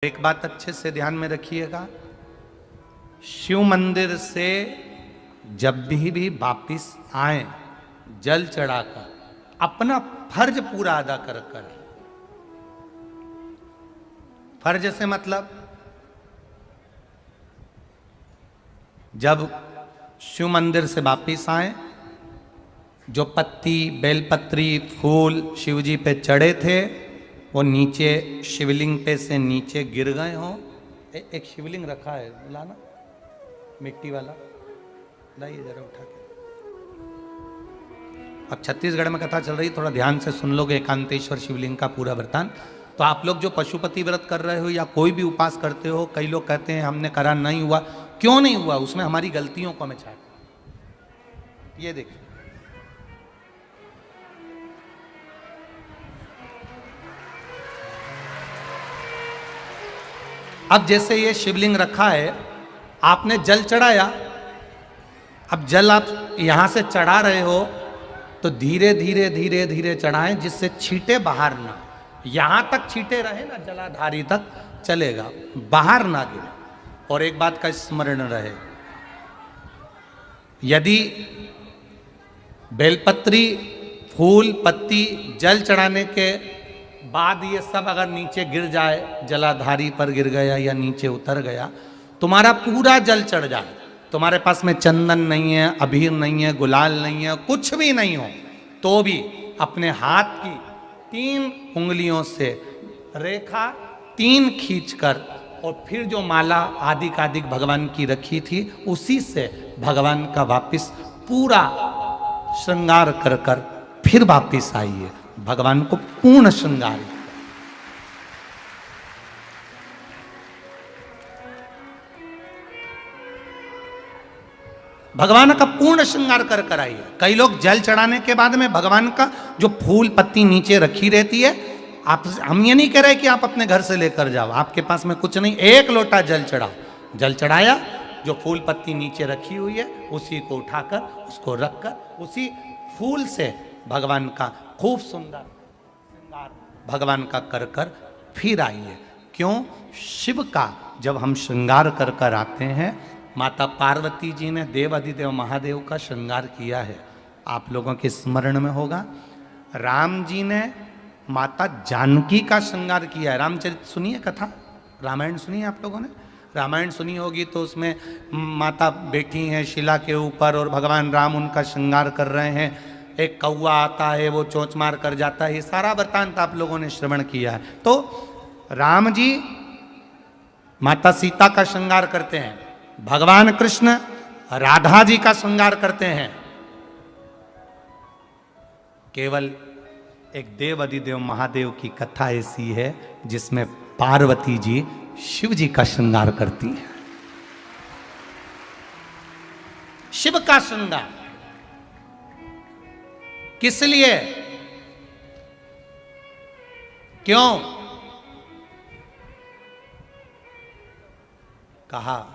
एक बात अच्छे से ध्यान में रखिएगा, शिव मंदिर से जब भी वापिस आए जल चढ़ाकर अपना फर्ज पूरा अदा कर कर। फर्ज से मतलब जब शिव मंदिर से वापिस आए, जो पत्ती बेलपत्री फूल शिवजी पे चढ़े थे वो नीचे शिवलिंग पे से नीचे गिर गए हों। एक शिवलिंग रखा है, लाना मिट्टी वाला, लाइए जरा उठा के। अब छत्तीसगढ़ में कथा चल रही, थोड़ा ध्यान से सुन लोगे एकांतेश्वर शिवलिंग का पूरा वृतांत। तो आप लोग जो पशुपति व्रत कर रहे हो या कोई भी उपास करते हो, कई लोग कहते हैं हमने करा नहीं हुआ। क्यों नहीं हुआ? उसमें हमारी गलतियों को हमें छाट। ये देखिए, अब जैसे ये शिवलिंग रखा है, आपने जल चढ़ाया, अब जल आप यहां से चढ़ा रहे हो तो धीरे धीरे धीरे धीरे चढ़ाएं जिससे छींटे बाहर ना, यहां तक छींटे रहे ना, जलाधारी तक चलेगा, बाहर ना गिरे। और एक बात का स्मरण रहे, यदि बेलपत्री फूल पत्ती जल चढ़ाने के बाद ये सब अगर नीचे गिर जाए, जलाधारी पर गिर गया या नीचे उतर गया, तुम्हारा पूरा जल चढ़ जाए, तुम्हारे पास में चंदन नहीं है, अबीर नहीं है, गुलाल नहीं है, कुछ भी नहीं हो, तो भी अपने हाथ की 3 उंगलियों से रेखा 3 खींचकर और फिर जो माला आदिक भगवान की रखी थी उसी से भगवान का वापिस पूरा श्रृंगार कर कर फिर वापिस आइए, भगवान को पूर्ण श्रृंगार। भगवान का पूर्ण श्रृंगार कर कर आइए। कई लोग जल चढ़ाने के बाद में भगवान का जो फूल पत्ती नीचे रखी रहती है, आप, हम ये नहीं कह रहे कि आप अपने घर से लेकर जाओ, आपके पास में कुछ नहीं, 1 लोटा जल चढ़ाओ, जल चढ़ाया, जो फूल पत्ती नीचे रखी हुई है उसी को उठाकर उसको रखकर उसी फूल से भगवान का खूब सुंदर श्रृंगार भगवान का कर कर फिर आइए। क्यों? शिव का जब हम श्रृंगार कर कर आते हैं, माता पार्वती जी ने देव अधिदेव महादेव का श्रृंगार किया है, आप लोगों के स्मरण में होगा। राम जी ने माता जानकी का श्रृंगार किया है। रामचरित सुनिए कथा, रामायण सुनिए, आप लोगों ने रामायण सुनी होगी, तो उसमें माता बैठी हैं शिला के ऊपर और भगवान राम उनका श्रृंगार कर रहे हैं, एक कौवा आता है वो चोंच मार कर जाता है, ये सारा वृत्तांत आप लोगों ने श्रवण किया है। तो राम जी माता सीता का श्रृंगार करते हैं, भगवान कृष्ण राधा जी का श्रृंगार करते हैं। केवल एक देव अधिदेव महादेव की कथा ऐसी है जिसमें पार्वती जी शिव जी का श्रृंगार करती हैं। शिव का श्रृंगार किस लिए? क्यों? कहा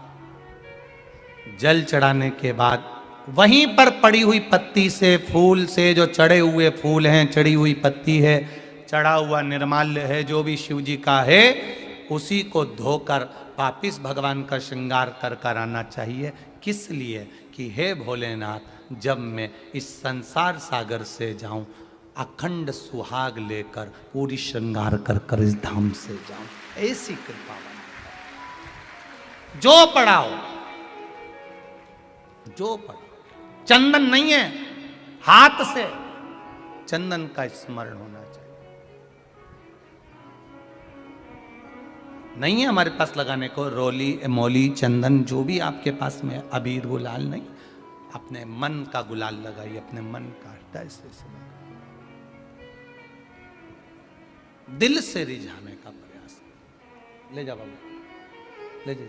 जल चढ़ाने के बाद वहीं पर पड़ी हुई पत्ती से, फूल से, जो चढ़े हुए फूल हैं, चढ़ी हुई पत्ती है, चढ़ा हुआ निर्माल्य है, जो भी शिव जी का है, उसी को धोकर वापिस भगवान का श्रृंगार कर कर आना चाहिए। किस लिए? कि हे भोलेनाथ, जब मैं इस संसार सागर से जाऊं, अखंड सुहाग लेकर पूरी श्रृंगार कर कर इस धाम से जाऊं, ऐसी कृपा बना। जो पढ़ाओ, जो पढ़ाओ, चंदन नहीं है, हाथ से चंदन का स्मरण होना चाहिए। नहीं है हमारे पास लगाने को रोली मोली चंदन, जो भी आपके पास में, अबीर गुलाल नहीं, अपने मन का गुलाल लगाइए, अपने मन का हृदय से दिल से रिझाने का प्रयास। ले जा बाबू, ले जा,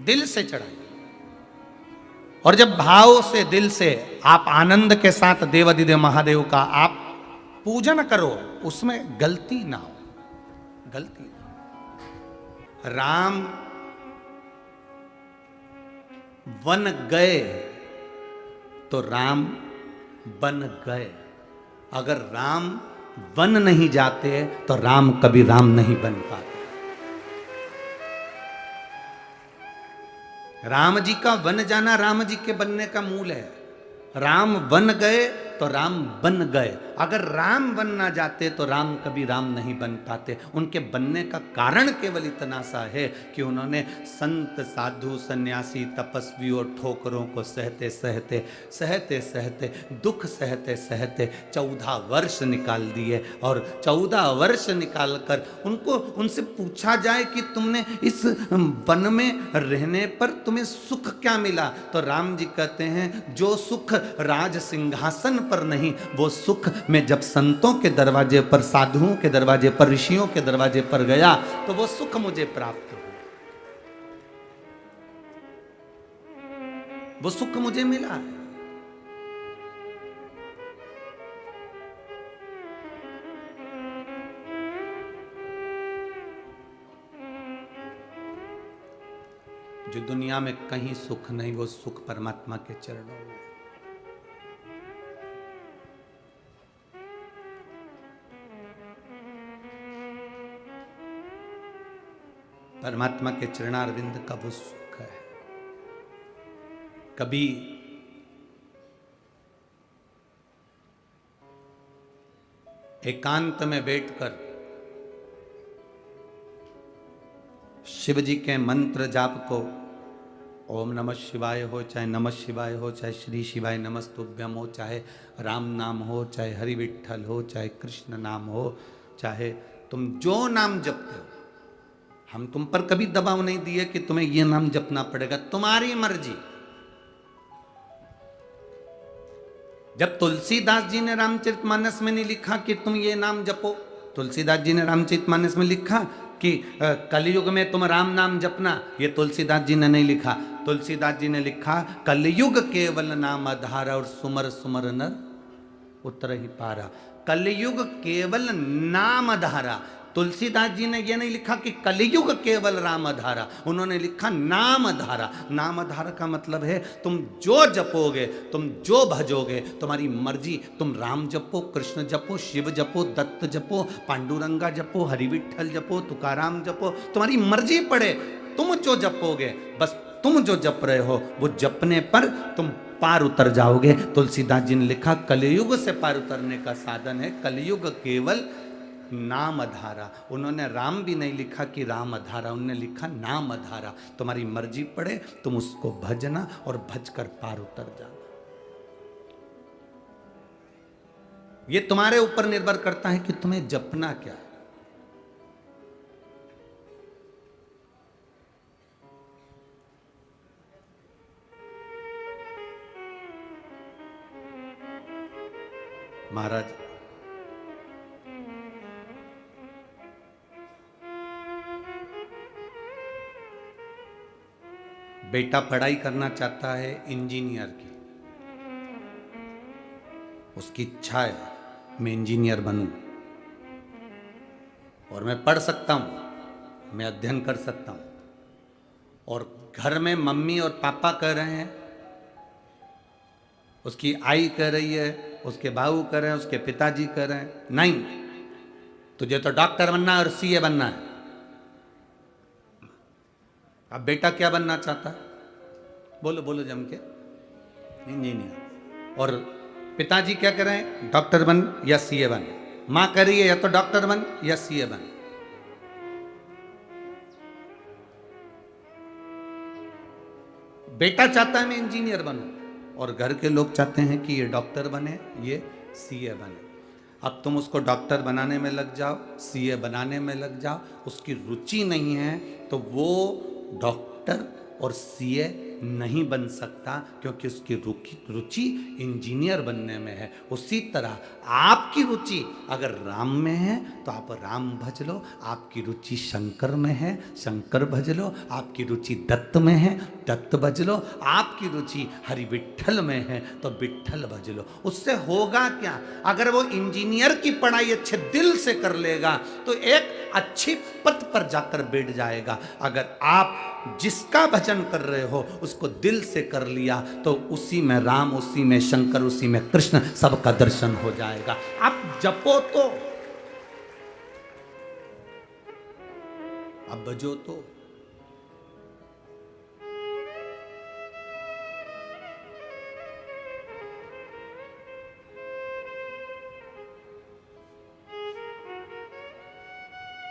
दिल से चढ़ाइए। और जब भाव से, दिल से आप आनंद के साथ देव अधिदेव महादेव का आप पूजन करो, उसमें गलती ना हो, गलती। राम वन गए तो राम बन गए। अगर राम वन नहीं जाते तो राम कभी राम नहीं बन पाते। राम जी का वन जाना राम जी के बनने का मूल है। राम वन गए तो राम बन गए। अगर राम बन ना जाते तो राम कभी राम नहीं बन पाते। उनके बनने का कारण केवल इतना सा है कि उन्होंने संत साधु सन्यासी तपस्वी और ठोकरों को सहते सहते सहते सहते दुख सहते सहते 14 वर्ष निकाल दिए। और 14 वर्ष निकाल कर उनसे पूछा जाए कि तुमने इस वन में रहने पर तुम्हें सुख क्या मिला, तो राम जी कहते हैं जो सुख राज सिंहासन पर नहीं, वो सुख में जब संतों के दरवाजे पर, साधुओं के दरवाजे पर, ऋषियों के दरवाजे पर गया तो वो सुख मुझे प्राप्त हुआ, वो सुख मुझे मिला है। जो दुनिया में कहीं सुख नहीं, वो सुख परमात्मा के चरणों में। परमात्मा के चरणारविंद का वो सुख है। कभी एकांत में बैठकर शिव जी के मंत्र जाप को, ओम नमः शिवाय हो, चाहे नमः शिवाय हो, चाहे श्री शिवाय नमस्तुभ्यम हो, चाहे राम नाम हो, चाहे हरि विठ्ठल हो, चाहे कृष्ण नाम हो, चाहे तुम जो नाम जपते हो, हम तुम पर कभी दबाव नहीं दिए कि तुम्हें यह नाम जपना पड़ेगा, तुम्हारी मर्जी। जब तुलसीदास जी ने रामचरितमानस में नहीं लिखा कि तुम ये नाम जपो, तुलसीदास जी ने रामचरितमानस में लिखा कि कलयुग में तुम राम नाम जपना, ये तुलसीदास जी ने नहीं लिखा। तुलसीदास जी ने लिखा कलयुग केवल नाम आधारा और सुमर सुमर नर उतर ही पारा। कलयुग केवल नाम आधारा। तुलसीदास जी ने यह नहीं लिखा कि कलयुग केवल राम धारा, उन्होंने लिखा नाम धारा। नाम धारा का मतलब है तुम जो जपोगे, तुम जो भजोगे, तुम्हारी मर्जी। तुम राम जपो, कृष्ण जपो, शिव जपो, दत्त जपो, पांडुरंगा जपो, हरि विठ्ठल जपो, तुकाराम जपो, तुम्हारी मर्जी पड़े। तुम जो जपोगे, बस तुम जो जप रहे हो वो जपने पर तुम पार उतर जाओगे। तुलसीदास जी ने लिखा कलयुग से पार उतरने का साधन है कलयुग केवल नाम धारा। उन्होंने राम भी नहीं लिखा कि राम धारा, उन्होंने लिखा नाम धारा। तुम्हारी मर्जी पड़े तुम उसको भजना और भजकर पार उतर जाना। ये तुम्हारे ऊपर निर्भर करता है कि तुम्हें जपना क्या है। महाराज बेटा पढ़ाई करना चाहता है इंजीनियर की, उसकी इच्छा है मैं इंजीनियर बनूं और मैं पढ़ सकता हूं, मैं अध्ययन कर सकता हूं। और घर में मम्मी और पापा कह रहे हैं, उसकी आई कह रही है, उसके बाबू कह रहे हैं, उसके पिताजी कह रहे हैं नहीं तुझे तो डॉक्टर बनना है और सीए बनना है। अब बेटा क्या बनना चाहता है? बोलो बोलो जम के, इंजीनियर। और पिताजी क्या कह रहे हैं? डॉक्टर बन या सीए बन। मां कह रही है या तो डॉक्टर बन या सीए बन। बेटा चाहता है मैं इंजीनियर बनूं और घर के लोग चाहते हैं कि ये डॉक्टर बने, ये सीए बने। अब तुम उसको डॉक्टर बनाने में लग जाओ, सीए बनाने में लग जाओ, उसकी रुचि नहीं है तो वो डॉक्टर और सीए नहीं बन सकता, क्योंकि उसकी रुचि इंजीनियर बनने में है। उसी तरह आपकी रुचि अगर राम में है तो आप राम भज लो, आपकी रुचि शंकर में है शंकर भज लो, आपकी रुचि दत्त में है दत्त भज लो, आपकी रुचि हरि विठ्ठल में है तो विठ्ठल भज लो। उससे होगा क्या? अगर वो इंजीनियर की पढ़ाई अच्छे दिल से कर लेगा तो एक अच्छी पद पर जाकर बैठ जाएगा। अगर आप जिसका भजन कर रहे हो उसको दिल से कर लिया तो उसी में राम, उसी में शंकर, उसी में कृष्ण, सबका दर्शन हो जाएगा। आप जपो तो अब बजो तो।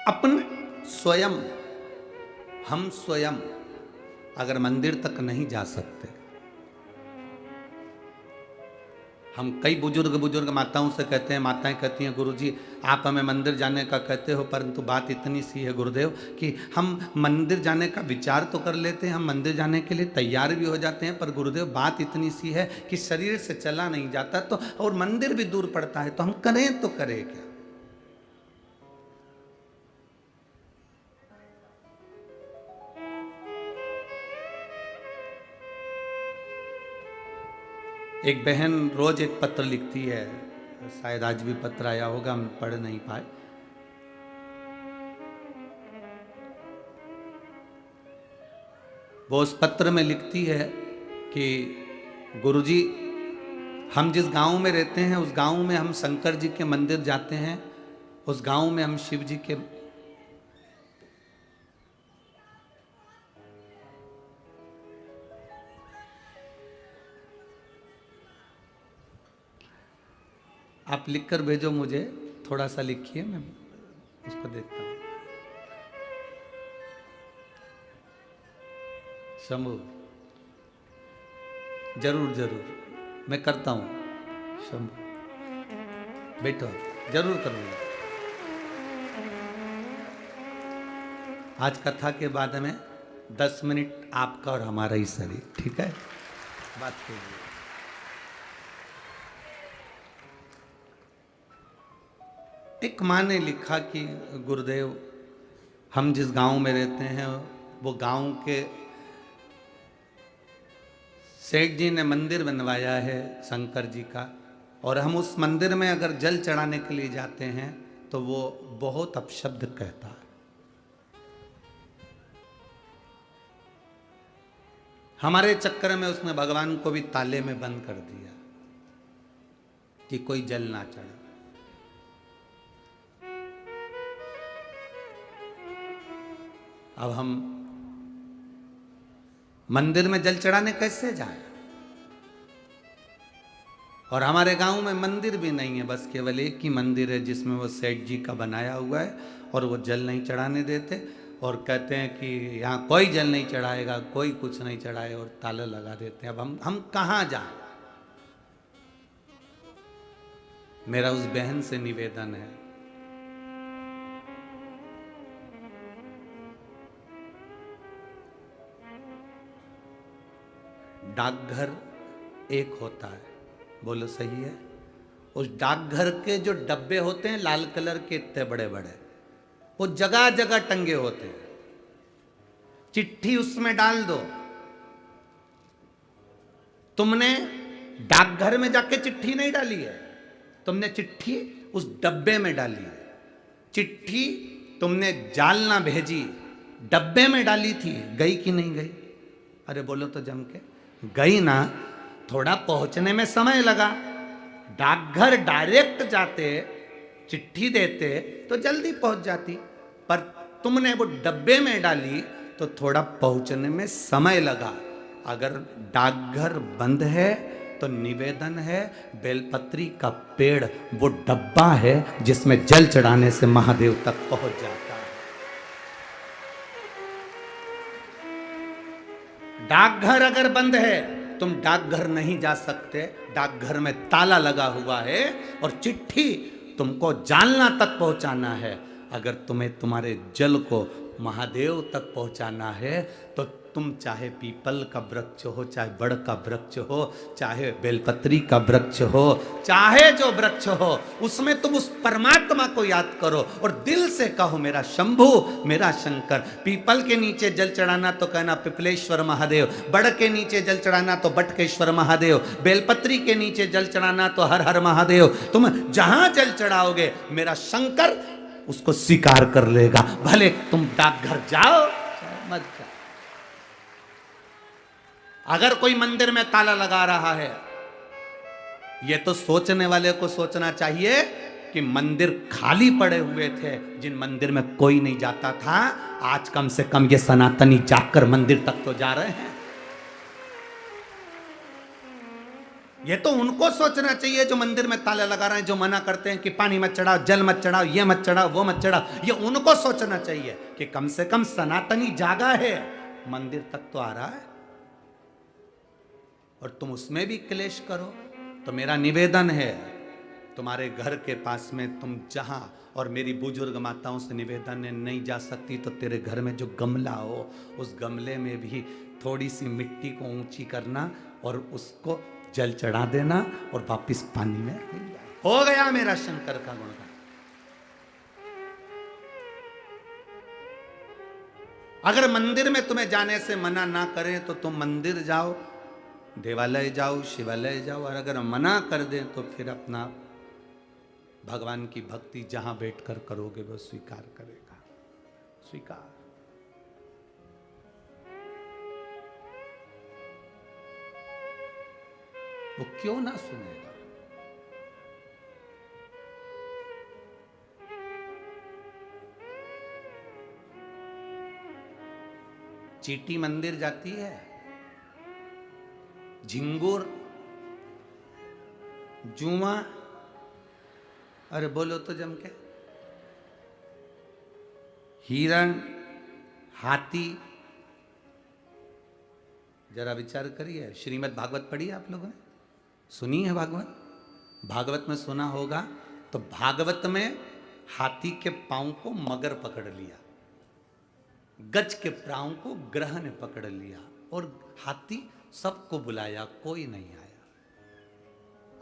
अपन स्वयं, हम स्वयं अगर मंदिर तक नहीं जा सकते, हम कई बुजुर्ग माताओं से कहते हैं, माताएं कहती हैं गुरुजी आप हमें मंदिर जाने का कहते हो, परंतु बात इतनी सी है गुरुदेव कि हम मंदिर जाने का विचार तो कर लेते हैं, हम मंदिर जाने के लिए तैयार भी हो जाते हैं, पर गुरुदेव बात इतनी सी है कि शरीर से चला नहीं जाता, तो और मंदिर भी दूर पड़ता है, तो हम करें तो करें क्या। एक बहन रोज एक पत्र लिखती है, शायद आज भी पत्र आया होगा, हम पढ़ नहीं पाए। वो उस पत्र में लिखती है कि गुरुजी हम जिस गांव में रहते हैं उस गांव में हम शंकर जी के मंदिर जाते हैं, उस गांव में हम शिव जी के आप लिखकर भेजो मुझे, थोड़ा सा लिखिए, मैं उसको देखता हूँ। शंभू जरूर जरूर मैं करता हूँ, शंभू बैठो, जरूर करूँगा। आज कथा के बाद में 10 मिनट आपका और हमारा ही शरीर, ठीक है, बात कीजिए। एक माँ ने लिखा कि गुरुदेव हम जिस गांव में रहते हैं वो गांव के सेठ जी ने मंदिर बनवाया है शंकर जी का, और हम उस मंदिर में अगर जल चढ़ाने के लिए जाते हैं तो वो बहुत अपशब्द कहता है। हमारे चक्कर में उसने भगवान को भी ताले में बंद कर दिया कि कोई जल ना चढ़े। अब हम मंदिर में जल चढ़ाने कैसे जाएं? और हमारे गांव में मंदिर भी नहीं है, बस केवल एक ही मंदिर है जिसमें वो सेठ जी का बनाया हुआ है, और वो जल नहीं चढ़ाने देते और कहते हैं कि यहाँ कोई जल नहीं चढ़ाएगा, कोई कुछ नहीं चढ़ाए, और ताला लगा देते हैं। अब हम कहाँ जाएं? मेरा उस बहन से निवेदन है, डाकघर एक होता है, बोलो सही है? उस डाकघर के जो डब्बे होते हैं लाल कलर के इतने बड़े बड़े, वो जगह जगह टंगे होते हैं, चिट्ठी उसमें डाल दो। तुमने डाकघर में जाके चिट्ठी नहीं डाली है, तुमने चिट्ठी उस डब्बे में डाली है। चिट्ठी तुमने जाल ना भेजी, डब्बे में डाली थी, गई कि नहीं गई? अरे बोलो तो जम के, गई ना। थोड़ा पहुंचने में समय लगा, डाकघर डायरेक्ट जाते, चिट्ठी देते तो जल्दी पहुंच जाती, पर तुमने वो डब्बे में डाली तो थोड़ा पहुंचने में समय लगा। अगर डाकघर बंद है तो निवेदन है, बेलपत्री का पेड़ वो डब्बा है जिसमें जल चढ़ाने से महादेव तक पहुंच जाता है। डाकघर अगर बंद है तुम डाकघर नहीं जा सकते, डाकघर में ताला लगा हुआ है, और चिट्ठी तुमको जालना तक पहुंचाना है। अगर तुम्हें तुम्हारे जल को महादेव तक पहुंचाना है तो तुम चाहे पीपल का वृक्ष हो, चाहे बड़ का वृक्ष हो, चाहे बेलपत्री का वृक्ष हो, चाहे जो वृक्ष हो, उसमें तुम उस परमात्मा को याद करो और दिल से कहो मेरा शंभू, मेरा शंकर। पीपल के नीचे जल चढ़ाना तो कहना पिपलेश्वर महादेव, बड़ के नीचे जल चढ़ाना तो बटकेश्वर महादेव, बेलपत्री के नीचे जल चढ़ाना तो हर हर महादेव। तुम जहां जल चढ़ाओगे मेरा शंकर उसको स्वीकार कर लेगा, भले तुम डाकघर जाओ मत जाओ। अगर कोई मंदिर में ताला लगा रहा है, ये तो सोचने वाले को सोचना चाहिए कि मंदिर खाली पड़े हुए थे, जिन मंदिर में कोई नहीं जाता था, आज कम से कम ये सनातनी जाकर मंदिर तक तो जा रहे हैं। ये तो उनको सोचना चाहिए जो मंदिर में ताला लगा रहे हैं, जो मना करते हैं कि पानी मत चढ़ाओ, जल मत चढ़ाओ, ये मत चढ़ाओ, वो मत चढ़ाओ। ये उनको सोचना चाहिए कि कम से कम सनातनी जागा है, मंदिर तक तो आ रहा है, और तुम उसमें भी क्लेश करो। तो मेरा निवेदन है, तुम्हारे घर के पास में तुम जहां, और मेरी बुजुर्ग माताओं से निवेदन है, नहीं जा सकती तो तेरे घर में जो गमला हो, उस गमले में भी थोड़ी सी मिट्टी को ऊंची करना और उसको जल चढ़ा देना और वापिस पानी में हो गया मेरा शंकर का गुणगान। अगर मंदिर में तुम्हें जाने से मना ना करें तो तुम मंदिर जाओ, देवालय जाओ, शिवालय जाओ, और अगर मना कर दें तो फिर अपना भगवान की भक्ति जहां बैठकर करोगे वो स्वीकार करेगा। स्वीकार। वो क्यों ना सुनेगा? चीटी मंदिर जाती है, झिंगुर, जुआ, अरे बोलो तो जम के, हिरण, हाथी, जरा विचार करिए। श्रीमद् भागवत पढ़ी है आप लोगों ने? सुनी है भागवत? भागवत में सुना होगा। तो भागवत में हाथी के पांव को मगर पकड़ लिया, गज के पांव को ग्रह ने पकड़ लिया, और हाथी सबको बुलाया, कोई नहीं आया।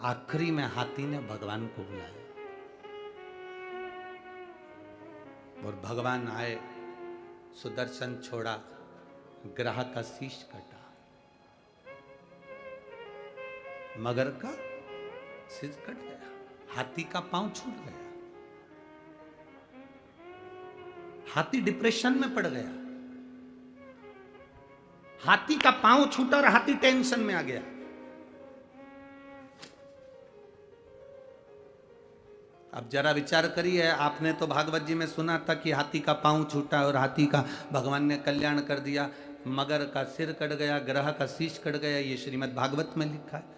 आखिरी में हाथी ने भगवान को बुलाया, और भगवान आए, सुदर्शन छोड़ा, ग्रह का शीश कटा, मगर का शीश कट गया, हाथी का पांव छूट गया, हाथी डिप्रेशन में पड़ गया, हाथी का पांव छूटा और हाथी टेंशन में आ गया। अब जरा विचार करिए, आपने तो भागवत जी में सुना था कि हाथी का पांव छूटा और हाथी का भगवान ने कल्याण कर दिया, मगर का सिर कट गया, ग्रह का शीश कट गया, ये श्रीमद् भागवत में लिखा है।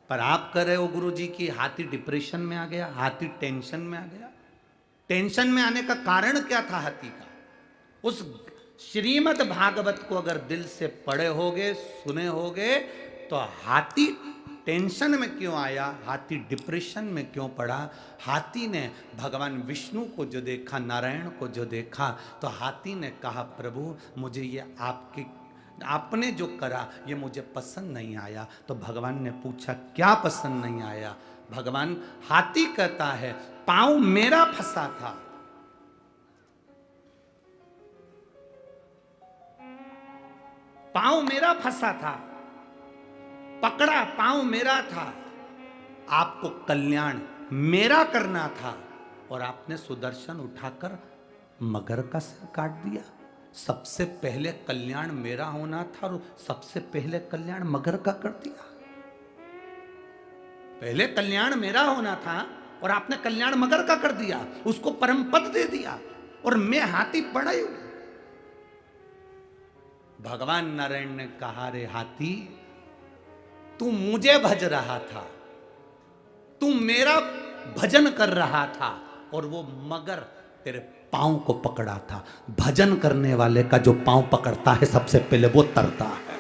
पर आप कह रहे हो गुरु जी की हाथी डिप्रेशन में आ गया, हाथी टेंशन में आ गया। टेंशन में आने का कारण क्या था हाथी का? उस श्रीमद् भागवत को अगर दिल से पढ़े होगे, सुने होगे, तो हाथी टेंशन में क्यों आया, हाथी डिप्रेशन में क्यों पड़ा? हाथी ने भगवान विष्णु को जो देखा, नारायण को जो देखा, तो हाथी ने कहा प्रभु मुझे ये आपने जो करा ये मुझे पसंद नहीं आया। तो भगवान ने पूछा क्या पसंद नहीं आया? भगवान, हाथी कहता है पांव मेरा फंसा था, पांव मेरा फंसा था, पकड़ा पांव मेरा था, आपको कल्याण मेरा करना था, और आपने सुदर्शन उठाकर मगर का सिर काट दिया। सबसे पहले कल्याण मेरा होना था और सबसे पहले कल्याण मगर का कर दिया। पहले कल्याण मेरा होना था और आपने कल्याण मगर का कर दिया, उसको परम पद दे दिया, और मैं हाथी पड़ा हूं। भगवान नारायण ने कहा रे हाथी, तू मुझे भज रहा था, तू मेरा भजन कर रहा था, और वो मगर तेरे पांव को पकड़ा था। भजन करने वाले का जो पांव पकड़ता है सबसे पहले वो तरता है।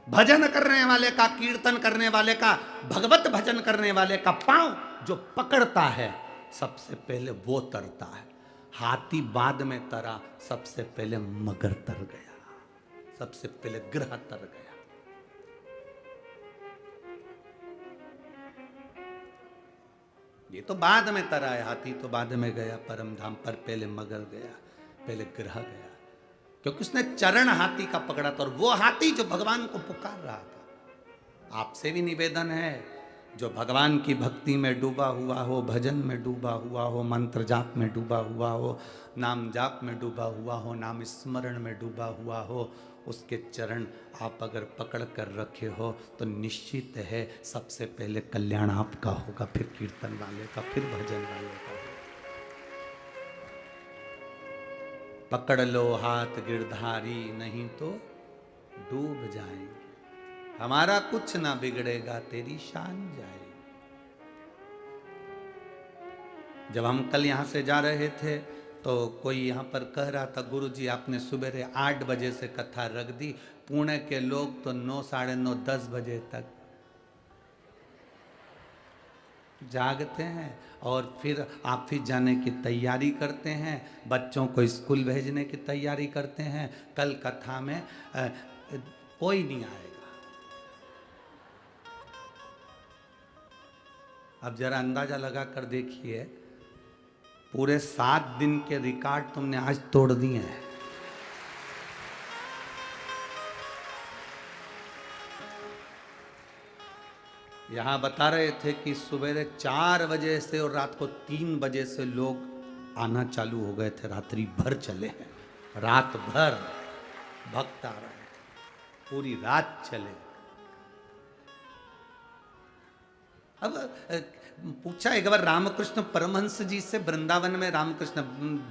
भजन करने वाले का, कीर्तन करने वाले का, भगवत भजन करने वाले का पांव जो पकड़ता है सबसे पहले वो तरता है। हाथी बाद में तरा, सबसे पहले मगर तर गया, सबसे पहले ग्रह तर गया। ये तो बाद में तरा है, हाथी तो बाद में गया परम धाम, पर पहले मगर गया, पहले ग्रह गया, क्योंकि उसने चरण हाथी का पकड़ा था, और वो हाथी जो भगवान को पुकार रहा था। आपसे भी निवेदन है, जो भगवान की भक्ति में डूबा हुआ हो, भजन में डूबा हुआ हो, मंत्र जाप में डूबा हुआ हो, नाम जाप में डूबा हुआ हो, नाम स्मरण में डूबा हुआ हो, उसके चरण आप अगर पकड़ कर रखे हो तो निश्चित है सबसे पहले कल्याण आपका होगा, फिर कीर्तन वाले का, फिर भजन वाले का। पकड़ लो हाथ गिरधारी, नहीं तो डूब जाएंगे। हमारा कुछ ना बिगड़ेगा, तेरी शान जाएगी। जब हम कल यहां से जा रहे थे तो कोई यहाँ पर कह रहा था, गुरुजी आपने सुबह 8 बजे से कथा रख दी, पुणे के लोग तो 9, साढ़े 9, 10 बजे तक जागते हैं और फिर ऑफिस जाने की तैयारी करते हैं, बच्चों को स्कूल भेजने की तैयारी करते हैं। कल कथा में कोई नहीं आएगा। अब जरा अंदाजा लगा कर देखिए, पूरे 7 दिन के रिकॉर्ड तुमने आज तोड़ दिए हैं। यहां बता रहे थे कि सुबह 4 बजे से और रात को 3 बजे से लोग आना चालू हो गए थे, रात्रि भर चले हैं, रात भर भक्त आ रहे हैं, पूरी रात चले। अब पूछा एक बार रामकृष्ण परमहंस जी से, वृंदावन में रामकृष्ण,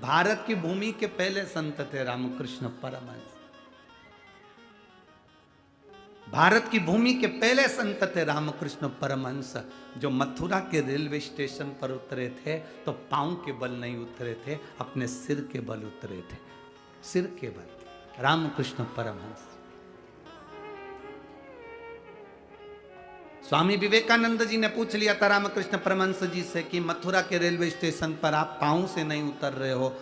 भारत की भूमि के पहले संत थे रामकृष्ण परमहंस, भारत की भूमि के पहले संत थे रामकृष्ण परमहंस, जो मथुरा के रेलवे स्टेशन पर उतरे थे तो पांव के बल नहीं उतरे थे, अपने सिर के बल उतरे थे, सिर के बल। रामकृष्ण परमहंस। स्वामी विवेकानंद जी ने पूछ लिया था रामकृष्ण परमहंस जी से कि मथुरा के रेलवे स्टेशन पर आप पांव से नहीं उतर रहे हो,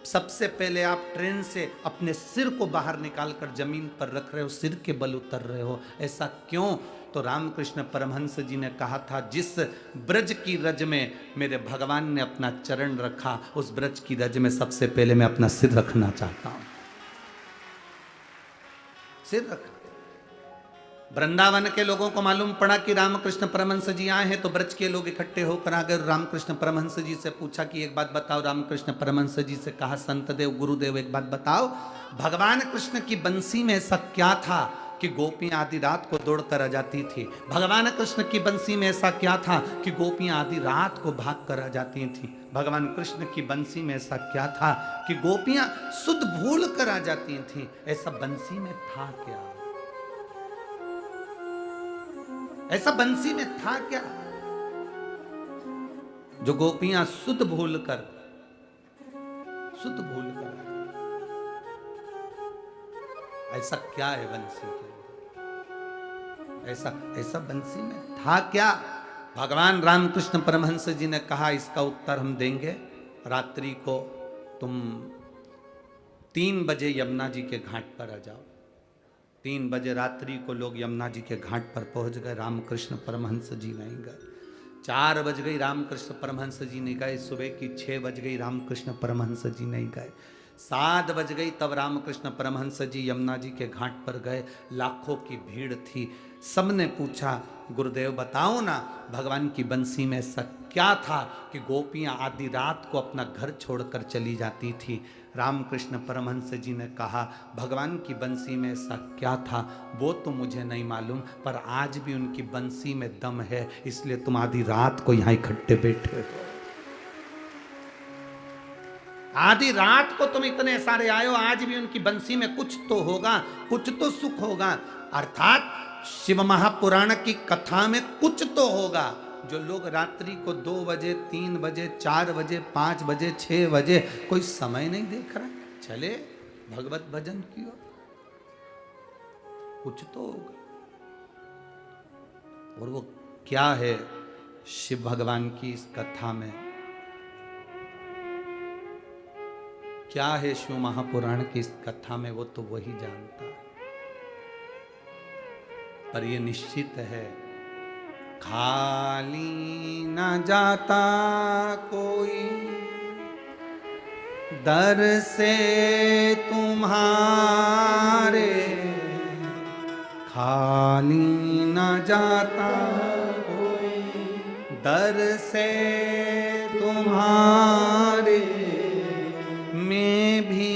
सबसे पहले आप ट्रेन से अपने सिर को बाहर निकालकर जमीन पर रख रहे हो, सिर के बल उतर रहे हो, ऐसा क्यों? तो रामकृष्ण परमहंस जी ने कहा था, जिस ब्रज की रज में मेरे भगवान ने अपना चरण रखा, उस ब्रज की रज में सबसे पहले मैं अपना सिर रखना चाहता हूं, सिर रखा। वृंदावन के लोगों को मालूम पड़ा कि रामकृष्ण परमहंस जी आए हैं तो ब्रज के लोग इकट्ठे होकर आ गए। रामकृष्ण परमहंस जी से पूछा कि एक बात बताओ। रामकृष्ण परमहंस जी से कहा, संत देव गुरुदेव एक बात बताओ, भगवान कृष्ण की बंसी में ऐसा क्या था कि गोपियां आधी रात को दौड़ कर आ जाती थी? भगवान कृष्ण की बंसी में ऐसा क्या था कि गोपियां आधी रात को भाग कर आ जाती थी? भगवान कृष्ण की बंसी में ऐसा क्या था कि गोपियां सुध भूल कर आ जाती थी? ऐसा बंसी में था क्या? ऐसा बंसी में था क्या जो गोपियां सुध भूल कर ऐसा क्या है बंसी के? ऐसा बंसी में था क्या? भगवान रामकृष्ण परमहंस जी ने कहा, इसका उत्तर हम देंगे। रात्रि को तुम 3 बजे यमुना जी के घाट पर आ जाओ। 3 बजे रात्रि को लोग यमुना जी के घाट पर पहुंच गए, रामकृष्ण परमहंस जी नहीं गए। 4 बज गई, रामकृष्ण परमहंस जी नहीं गए। सुबह की 6 बज गई, रामकृष्ण परमहंस जी नहीं गए। 7 बज गई, तब रामकृष्ण परमहंस जी यमुना जी के घाट पर गए। लाखों की भीड़ थी, सबने पूछा, गुरुदेव बताओ ना, भगवान की बंसी में ऐसा क्या था कि गोपियां आधी रात को अपना घर छोड़कर चली जाती थी? रामकृष्ण परमहंस जी ने कहा, भगवान की बंसी में ऐसा क्या था वो तो मुझे नहीं मालूम, पर आज भी उनकी बंसी में दम है, इसलिए तुम आधी रात को यहां इकट्ठे बैठे हो। आधी रात को तुम इतने सारे आए हो, आज भी उनकी बंसी में कुछ तो होगा, कुछ तो सुख होगा। अर्थात शिव महापुराण की कथा में कुछ तो होगा। जो लोग रात्रि को 2 बजे, 3 बजे, 4 बजे, 5 बजे, 6 बजे, कोई समय नहीं देख रहा, चले भगवत भजन की ओर, कुछ तो होगा। और वो क्या है शिव भगवान की इस कथा में, क्या है शिव महापुराण की इस कथा में, वो तो वही जानता है। पर ये निश्चित है, खाली न जाता कोई दर से तुम्हारे, खाली न जाता कोई दर से तुम्हारे, मैं भी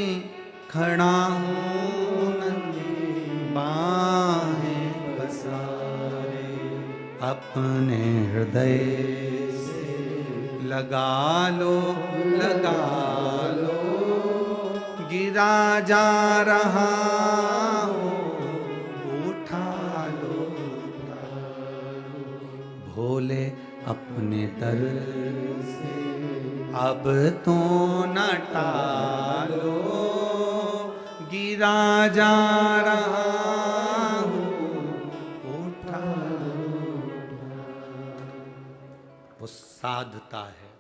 खड़ा हूँ नंदी हृदय लगा लो, लगा लो, गिरा जा रहा हो, उठा लो, भोले अपने दर से अब तो न टालो, गिरा जा रहा हो, उठा लो। वो साधता है।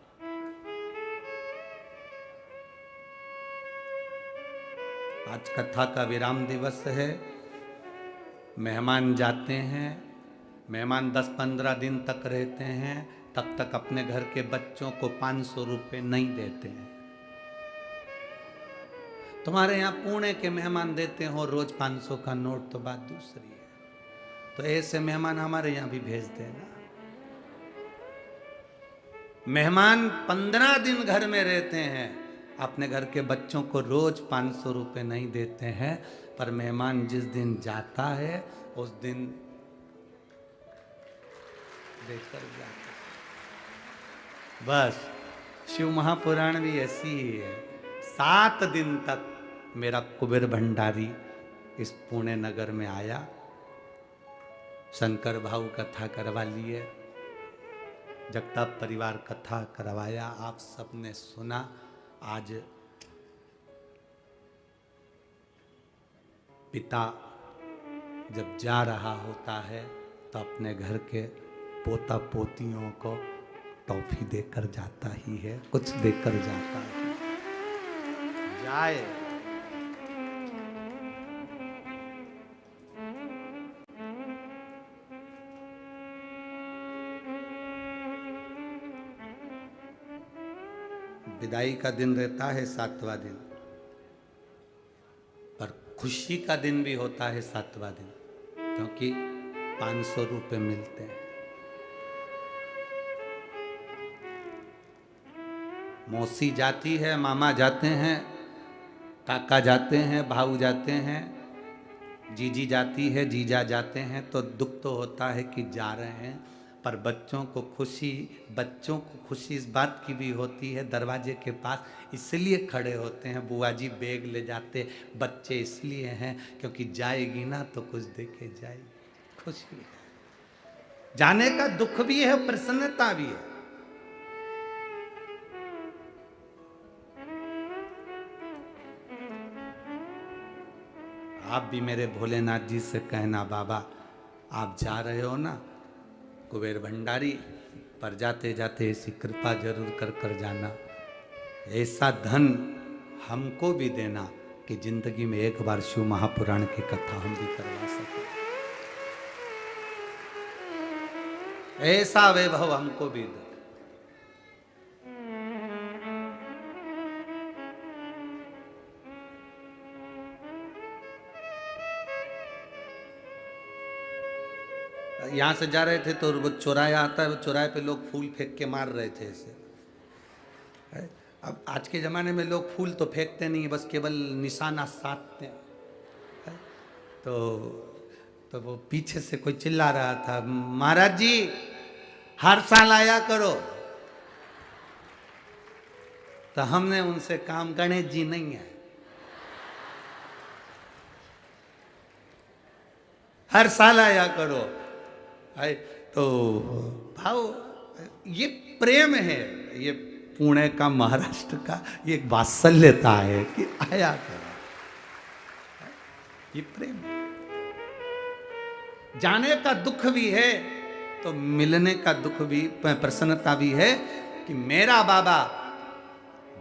आज कथा का विराम दिवस है। मेहमान जाते हैं, मेहमान 10-15 दिन तक रहते हैं, तब तक अपने घर के बच्चों को 500 रुपये नहीं देते हैं। तुम्हारे यहाँ पुणे के मेहमान देते हो रोज 500 का नोट, तो बात दूसरी है। तो ऐसे मेहमान हमारे यहाँ भी भेज देना। मेहमान 15 दिन घर में रहते हैं, अपने घर के बच्चों को रोज 500 रुपये नहीं देते हैं, पर मेहमान जिस दिन जाता है उस दिन देकर जाता है। बस शिव महापुराण भी ऐसी ही है। 7 दिन तक मेरा कुबेर भंडारी इस पुणे नगर में आया, शंकर भाऊ कथा करवा लिए, जगताप परिवार कथा करवाया, आप सबने सुना। आज पिता जब जा रहा होता है तो अपने घर के पोता पोतियों को टॉफी देकर जाता ही है, कुछ देकर जाता है। जाए विदाई का दिन रहता है 7वां दिन, पर खुशी का दिन भी होता है 7वां दिन, क्योंकि 500 रुपये मिलते हैं। मौसी जाती है, मामा जाते हैं, काका जाते हैं, भाऊ जाते हैं, जीजी जाती है, जीजा जाते हैं, तो दुख तो होता है कि जा रहे हैं, पर बच्चों को खुशी इस बात की भी होती है, दरवाजे के पास इसलिए खड़े होते हैं, बुआ जी बैग ले जाते बच्चे इसलिए हैं क्योंकि जाएगी ना तो कुछ दे के जाएगी। खुशी है, जाने का दुख भी है, प्रसन्नता भी है। आप भी मेरे भोलेनाथ जी से कहना, बाबा आप जा रहे हो ना कुबेर भंडारी, पर जाते जाते ऐसी कृपा जरूर कर कर जाना, ऐसा धन हमको भी देना कि जिंदगी में एक बार शिव महापुराण की कथा हम भी करवा सके, ऐसा वैभव हमको भी दे। यहाँ से जा रहे थे तो वो चौराया आता है, वो चौराहे पे लोग फूल फेंक के मार रहे थे ऐसे। अब आज के ज़माने में लोग फूल तो फेंकते नहीं, बस केवल निशाना साधते हैं। तो वो पीछे से कोई चिल्ला रहा था, महाराज जी हर साल आया करो। तो हमने उनसे काम, गणेश जी नहीं है, हर साल आया करो। तो भाव ये प्रेम है, ये पुणे का, महाराष्ट्र का ये वात्सल्यता है कि आया करो, ये प्रेम है। जाने का दुख भी है तो मिलने का दुख भी, प्रसन्नता भी है कि मेरा बाबा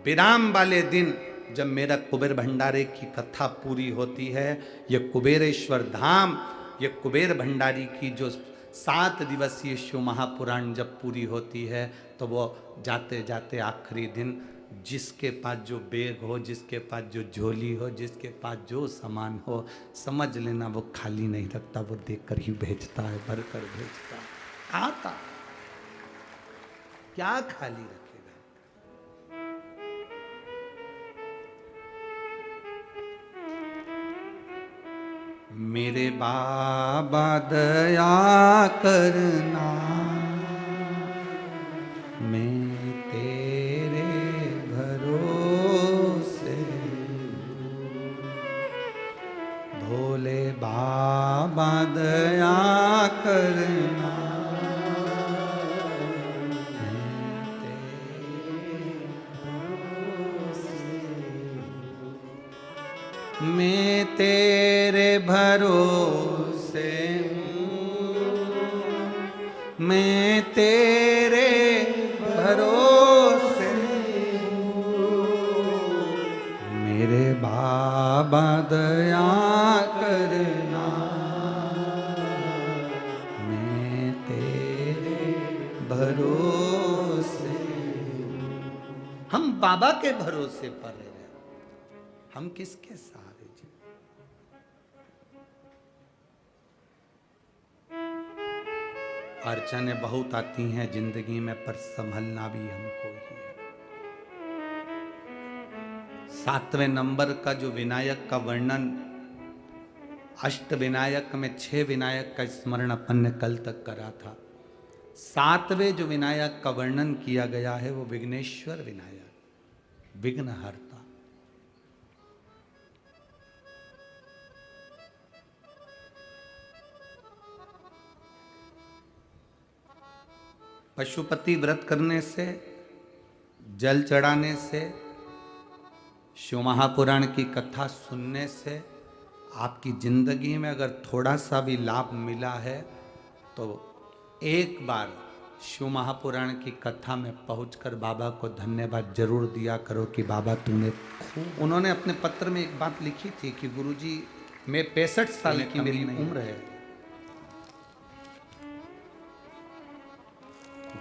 विराम वाले दिन जब मेरा कुबेर भंडारे की कथा पूरी होती है, ये कुबेरेश्वर धाम, ये कुबेर भंडारी की जो 7 दिवसीय शिव महापुराण जब पूरी होती है, तो वो जाते जाते आखिरी दिन जिसके पास जो बैग हो, जिसके पास जो झोली हो, जिसके पास जो सामान हो, समझ लेना वो खाली नहीं रखता, वो देकर ही भेजता है, भरकर भेजता है। आता क्या खाली रखेगा। मेरे बाबा दया करना, मैं तेरे भरोसे हूँ, मैं तेरे भरोसे हूँ, मेरे बाबा दया करना, मैं तेरे भरोसे हूँ। हम बाबा के भरोसे पर रहे, हम किसके सहारे जी? अड़चनें बहुत आती हैं जिंदगी में, पर संभलना भी हमको ही है। 7वें नंबर का जो विनायक का वर्णन, अष्ट विनायक में 6 विनायक का स्मरण अपन ने कल तक करा था। 7वें जो विनायक का वर्णन किया गया है वो विघ्नेश्वर विनायक, विघ्नहर्ता। पशुपति व्रत करने से, जल चढ़ाने से, शिव महापुराण की कथा सुनने से आपकी जिंदगी में अगर थोड़ा सा भी लाभ मिला है तो एक बार शिव महापुराण की कथा में पहुंचकर बाबा को धन्यवाद जरूर दिया करो कि बाबा तूने खूब। उन्होंने अपने पत्र में एक बात लिखी थी कि गुरुजी मैं 65 साल की मेरी उम्र है,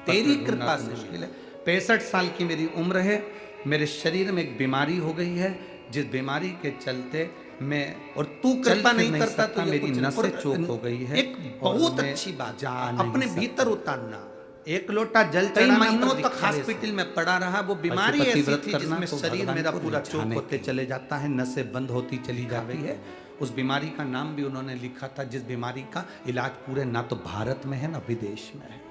तेरी कृपा से मुश्किल है। 65 साल की मेरी उम्र है, मेरे शरीर में एक बीमारी हो गई है, जिस बीमारी के चलते मैं, और तू कृपा नहीं करता तो मेरी नसें चौक हो गई है। एक बहुत अच्छी बात अपने भीतर उतारना। एक लोटा जल चढ़ाना, महीनों तक हॉस्पिटल में पड़ा रहा। वो बीमारी ऐसी थी जिसमें शरीर मेरा पूरा चौक होते चले जाता है, नसें बंद होती चली जाती है। उस बीमारी का नाम भी उन्होंने लिखा था, जिस बीमारी का इलाज पूरे ना तो भारत में है ना विदेश में है।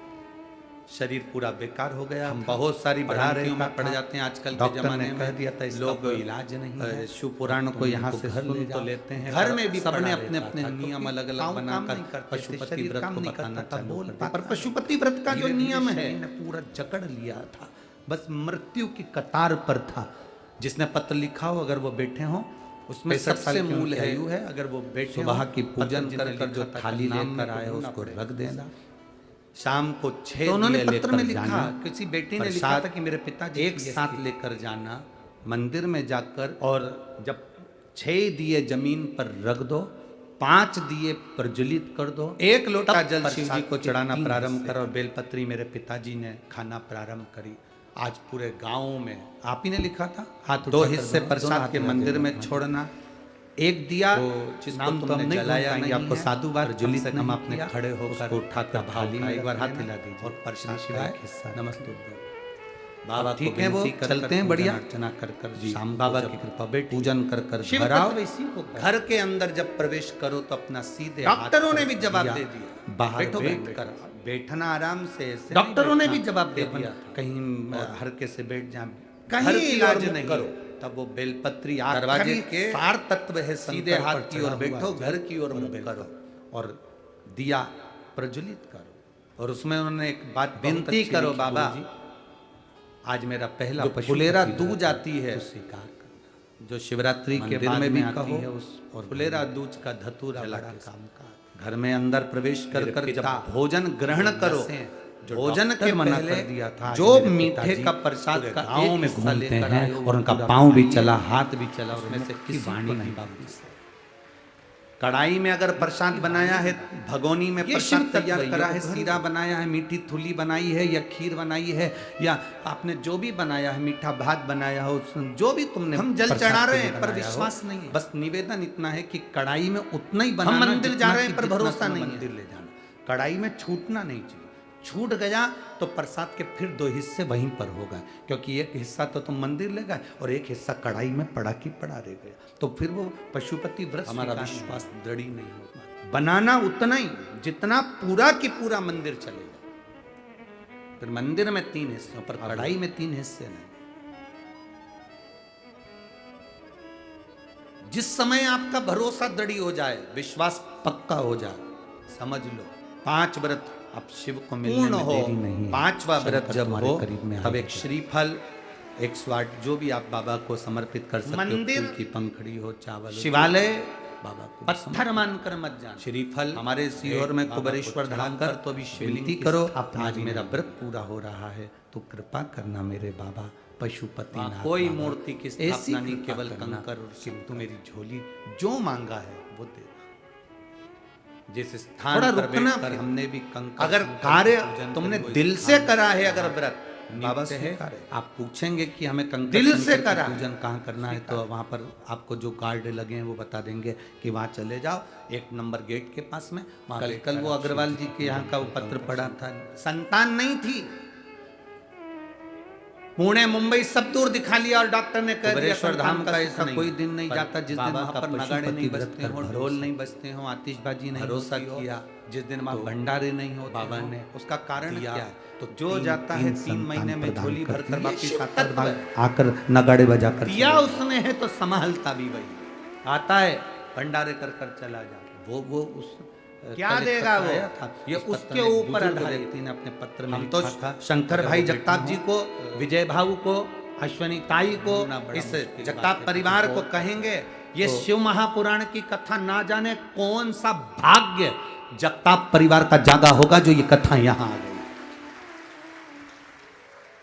शरीर पूरा बेकार हो गया। हम बहुत सारी भ्रांतियों में पड़ जाते हैं आजकल के जमाने में। कह दिया था लोग कोई इलाज नहीं है, शिव पुराण को यहाँ से सुन तो लेते हैं, घर में भी सबने अपने अपने नियम अलग अलग बनाकर पशुपति व्रत को बताना चालू कर दिया। पर पशुपति व्रत का जो नियम है पूरा जकड़ लिया था, बस मृत्यु की कतार पर था। जिसने पत्र लिखा हो, अगर वो बैठे हो, उसमें सबसे मूल है अगर वो बैठे सुबह की पूजन कर जो थाली लेकर आए उसको रख देना। शाम को 6 तो उन्होंने पत्र में लिखा, किसी बेटी ने लिखा था कि मेरे पिताजी एक साथ लेकर जाना मंदिर में जाकर, और जब 6 दिए जमीन पर रख दो, 5 दिए प्रज्वलित कर दो, 1 लोटा जल शिव जी को चढ़ाना प्रारंभ कर, और बेलपत्री मेरे पिताजी ने खाना प्रारंभ करी। आज पूरे गांव में, आप ही ने लिखा था, हाथ 2 हिस्से प्रसाद के मंदिर में छोड़ना, एक दिया जिसको तुमने जलाया नहीं, आपको साधु बार जुलित हम आपने खड़े होकर उठाकर भाली में एक बार हाथ हिला दीजिए, और प्रसाद का एक हिस्सा नमस्ते बाबा। ठीक है, वो चलते हैं बढ़िया अर्चना कर कर शाम बाबा की कृपा बेटी पूजन कर कर घर आओ। घर के अंदर जब प्रवेश करो तो अपना सीधे, डॉक्टरों ने भी जवाब दे दिया, बाहर बैठकर बैठना आराम से, डॉक्टरों ने भी जवाब दे दिया, कहीं हरके से बैठ जाए, कहीं इलाज नहीं करो। तब वो बेलपत्री दरवाजे के सार तत्व है, सीधे हाथ की ओर बैठो, घर की ओर मुंह करो और दिया प्रज्वलित करो। और उसमें उन्होंने एक बात विनती करो, बाबा आज मेरा पहला फुलेरा दूज आती है, स्वीकार करना। जो शिवरात्रि के दिन में भी कहो, और फुलेरा दूज का धतूरा बड़ा काम का। घर में अंदर प्रवेश कर कर जब भोजन ग्रहण करो, भोजन के मना कर दिया था, जो मीठे का प्रसाद का गांव में घूमते हैं और उनका पांव भी चला, हाथ भी चला, उसमें से किसी वाणी नहीं वापस। कढ़ाई में अगर प्रसाद बनाया है, भगोनी में प्रसाद तैयार करा है, सीरा बनाया है, मीठी थुली बनाई है या खीर बनाई है, या आपने जो भी बनाया है, मीठा भात बनाया हो, जो भी तुमने, हम जल चढ़ा रहे हैं पर विश्वास नहीं है। बस निवेदन इतना है कि कढ़ाई में उतना ही बनाना। हम मंदिर जा रहे हैं पर भरोसा नहीं, मंदिर ले जाना, कढ़ाई में छूटना नहीं चाहिए। छूट गया तो प्रसाद के फिर 2 हिस्से वहीं पर होगा, क्योंकि एक हिस्सा तो तुम मंदिर ले गए और एक हिस्सा कढ़ाई में पड़ा की पड़ा रह गया। तो फिर वो पशुपति व्रत हमारा विश्वास दृढ़ ही नहीं होगा। बनाना उतना ही जितना पूरा की पूरा मंदिर चलेगा। फिर मंदिर में 3 हिस्से पर कढ़ाई में 3 हिस्से नहीं। जिस समय आपका भरोसा दृढ़ हो जाए, विश्वास पक्का हो जाए, समझ लो 5 व्रत अब शिव को मिलने में देरी नहीं है। 5वां व्रत जब हो तब एक श्रीफल 108 जो भी आप बाबा को समर्पित कर सकते हो, मंदिर फूल की पंखड़ी हो, चावल, शिवालय बाबा को पत्थर मानकर मत जाना। श्रीफल हमारे सीहोर में कुबेरेश्वर धाम कर तो अभी विनती करो, आज मेरा व्रत पूरा हो रहा है तो कृपा करना मेरे बाबा पशुपति नाथ। कोई मूर्ति की स्थापना नहीं, केवल कंकर और सिंधु मेरी झोली जो मांगा है वो दे। जिस स्थान पर बैठकर हमने भी कंकर, अगर कार्य तुमने दिल से करा है, अगर व्रत बाबा से है, आप पूछेंगे कि हमें कंकर दिल से करा पूजन कहाँ करना है, तो वहां पर आपको जो गार्ड लगे हैं वो बता देंगे कि वहां चले जाओ, 1 नंबर गेट के पास में। कल वो अग्रवाल जी के यहाँ का वो पत्र पड़ा था, संतान नहीं थी, पुणे मुंबई सब दूर दिखा लिया और डॉक्टर ने कह दिया धाम का ऐसा कोई दिन नहीं जाता जिस दिन वहां पर नगाड़े नहीं बजते हो, ढोल नहीं बजते हो, आतिशबाजी नहीं, भरोसा किया जिस दिन वहां भंडारे नहीं हो, बाबा ने उसका कारण क्या है, तो जो जाता है 3 महीने में झोली भरकर वापिस आकर नगाड़े बजा कर दिया उसने है, तो संभालता भी वही आता है, भंडारे कर कर चला जाता, वो उस क्या देगा वो, ये उसके ऊपर व्यक्ति ने अपने पत्र में तो शंकर भाई जगताप जी को, विजय भाऊ को, अश्वनी ताई को, इस जगताप परिवार को कहेंगे, ये शिव महापुराण की कथा ना जाने कौन सा भाग्य जगताप परिवार का जागा होगा जो ये कथा यहां आ गई,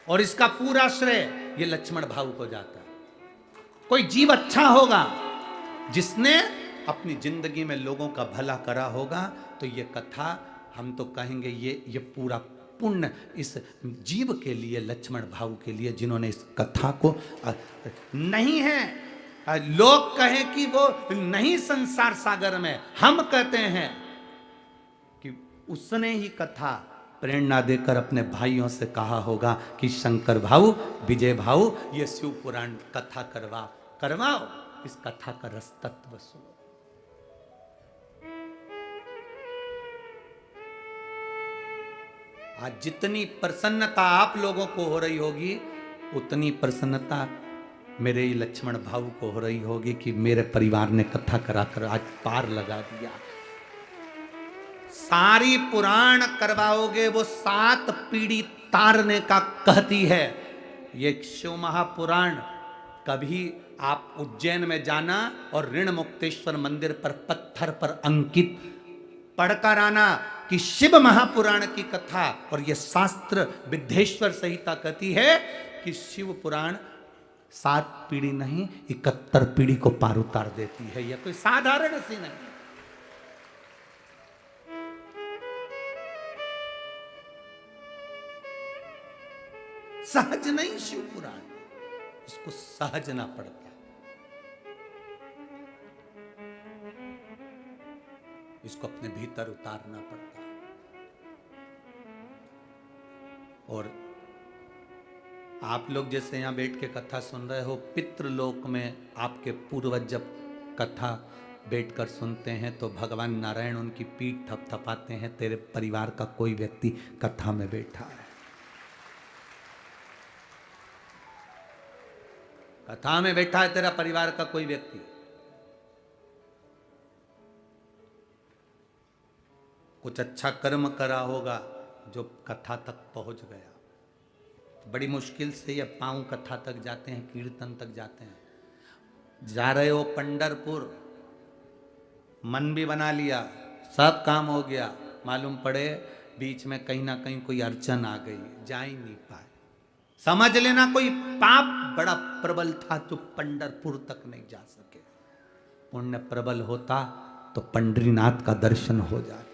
और इसका पूरा श्रेय ये लक्ष्मण भाऊ को जाता है। कोई जीव अच्छा होगा जिसने अपनी जिंदगी में लोगों का भला करा होगा, तो ये कथा हम तो कहेंगे ये पूरा पुण्य इस जीव के लिए, लक्ष्मण भाऊ के लिए, जिन्होंने इस कथा को नहीं है लोग कहें कि वो नहीं संसार सागर में, हम कहते हैं कि उसने ही कथा प्रेरणा देकर अपने भाइयों से कहा होगा कि शंकर भाऊ, विजय भाऊ, ये शिव पुराण कथा करवाओ, इस कथा का रस तत्व सुनो। आज जितनी प्रसन्नता आप लोगों को हो रही होगी, उतनी प्रसन्नता मेरे लक्ष्मण भाऊ को हो रही होगी कि मेरे परिवार ने कथा कराकर आज पार लगा दिया। सारी पुराण करवाओगे वो 7 पीढ़ी तारने का कहती है ये शिव महापुराण। कभी आप उज्जैन में जाना और ऋण मुक्तेश्वर मंदिर पर पत्थर पर अंकित पढ़कर आना कि शिव महापुराण की कथा, और यह शास्त्र विद्धेश्वर संहिता कहती है कि शिव पुराण 7 पीढ़ी नहीं 71 पीढ़ी को पार उतार देती है। यह कोई साधारण सी नहीं, सहज नहीं शिव पुराण, इसको सहजना पड़ता, इसको अपने भीतर उतारना पड़ता। और आप लोग जैसे यहां बैठ के कथा सुन रहे हो, पितृलोक में आपके पूर्वज जब कथा बैठकर सुनते हैं तो भगवान नारायण उनकी पीठ थपथपाते हैं, तेरे परिवार का कोई व्यक्ति कथा में बैठा है। कथा में बैठा है तेरा परिवार का कोई व्यक्ति, कुछ अच्छा कर्म करा होगा जो कथा तक पहुंच गया। बड़ी मुश्किल से ये पांव कथा तक जाते हैं, कीर्तन तक जाते हैं। जा रहे हो पंढरपुर, मन भी बना लिया, सब काम हो गया, मालूम पड़े बीच में कहीं ना कहीं कोई अड़चन आ गई, जा ही नहीं पाए। समझ लेना कोई पाप बड़ा प्रबल था तो पंढरपुर तक नहीं जा सके। पुण्य प्रबल होता तो पंढरीनाथ का दर्शन हो जाता।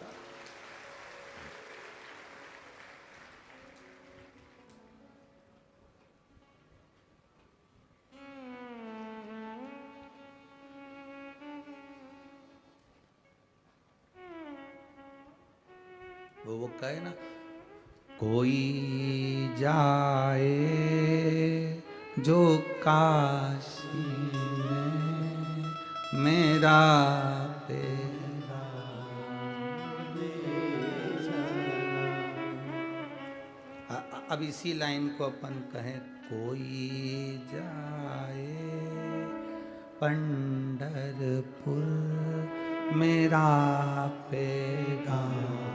वो कहे ना, कोई जाए जो काशी में मेरा पेरा। अब इसी लाइन को अपन कहें, कोई जाए पंढरपुर मेरा पैगाम,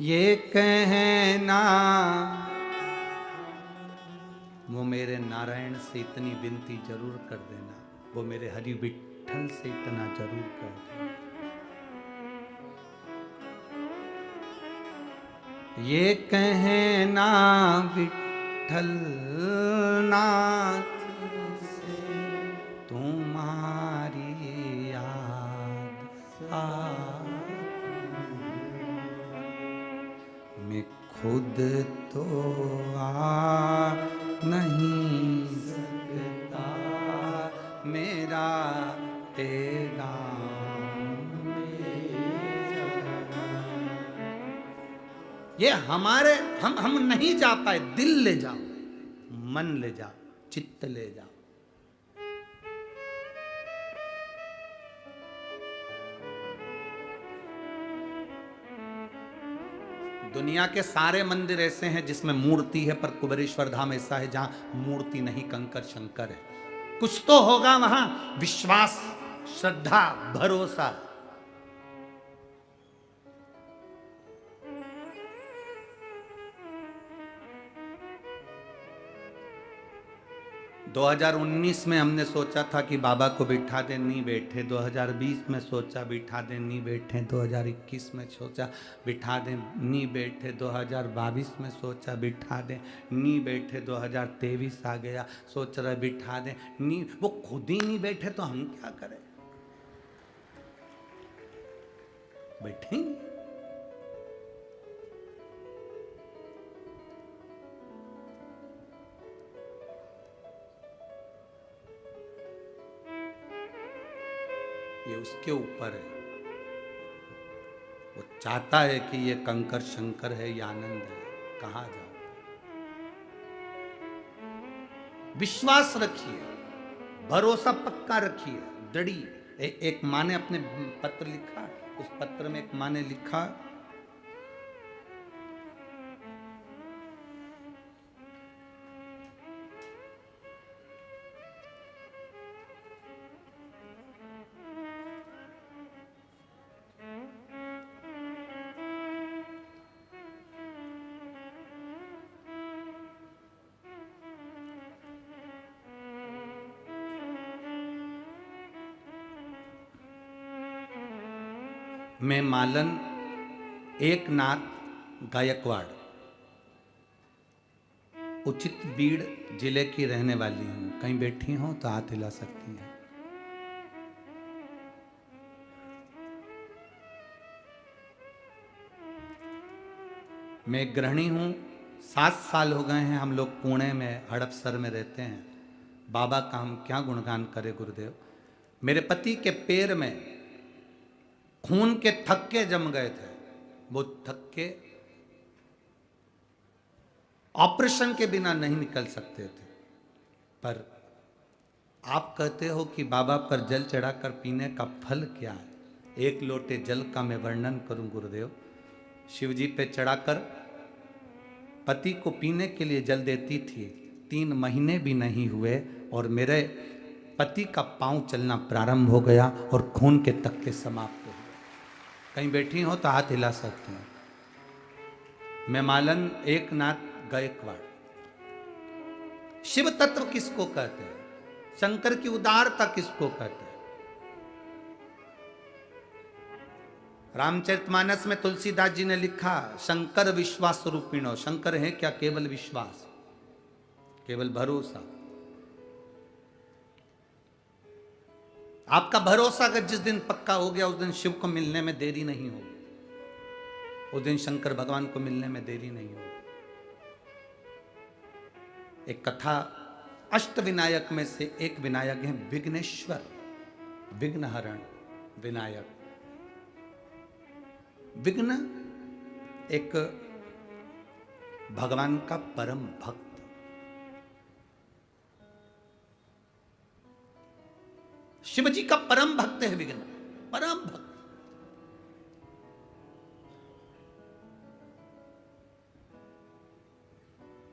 ये कहना, वो मेरे नारायण से इतनी विनती जरूर कर देना, वो मेरे हरि विठल से इतना जरूर कर देना। ये कहना विठल नाथ से तुम्हारी याद मैं खुद तो आ नहीं सकता, मेरा तेरा ये हमारे हम नहीं जा पाए। दिल ले जाओ, मन ले जाओ, चित्त ले जाओ। दुनिया के सारे मंदिर ऐसे हैं जिसमें मूर्ति है, पर कुबेरेश्वर धाम ऐसा है जहां मूर्ति नहीं, कंकर शंकर है। कुछ तो होगा वहां, विश्वास, श्रद्धा, भरोसा। 2019 में हमने सोचा था कि बाबा को बिठा दे, नहीं बैठे। 2020 में सोचा बिठा दे, नहीं बैठे। 2021 में सोचा बिठा दे, नहीं बैठे। 2022 में सोचा बिठा दे, नहीं बैठे। 2023 आ गया, सोच रहे बिठा दे, नहीं। वो खुद ही नहीं बैठे तो हम क्या करें? बैठेंगे। ये उसके ऊपर है। वो चाहता है कि ये कंकर शंकर है, ये आनंद है, कहाँ जाओ। विश्वास रखिए, भरोसा पक्का रखिए, दृढ़ी। एक माँ ने अपने पत्र लिखा, उस पत्र में एक माँ ने लिखा, मैं मालन एकनाथ गायकवाड़ उचित बीड़ जिले की रहने वाली हूं। कहीं बैठी हो तो हाथ हिला सकती हैं। मैं गृहिणी हूं। 7 साल हो गए हैं हम लोग पुणे में हड़पसर में रहते हैं। बाबा का हम क्या गुणगान करें गुरुदेव। मेरे पति के पैर में खून के थक्के जम गए थे। वो थक्के ऑपरेशन के बिना नहीं निकल सकते थे। पर आप कहते हो कि बाबा पर जल चढ़ाकर पीने का फल क्या है। 1 लोटे जल का मैं वर्णन करूं गुरुदेव। शिव जी पे चढ़ाकर पति को पीने के लिए जल देती थी। 3 महीने भी नहीं हुए और मेरे पति का पांव चलना प्रारंभ हो गया और खून के थक्के समाप्त। कहीं बैठी हो तो हाथ हिला सकते हैं। मैं मालन एकनाथ गायकवाड़। शिव तत्व किसको कहते हैं? शंकर की उदारता किसको कहते हैं? रामचरितमानस में तुलसीदास जी ने लिखा, शंकर विश्वास रूपिणो। शंकर है क्या? केवल विश्वास, केवल भरोसा। आपका भरोसा अगर जिस दिन पक्का हो गया, उस दिन शिव को मिलने में देरी नहीं होगी। उस दिन शंकर भगवान को मिलने में देरी नहीं होगी। एक कथा, अष्ट विनायक में से एक विनायक है विघ्नेश्वर, विघ्नहरण विनायक। विघ्न एक भगवान का परम भक्त। शिव जी का परम भक्त है विघ्न, परम भक्त।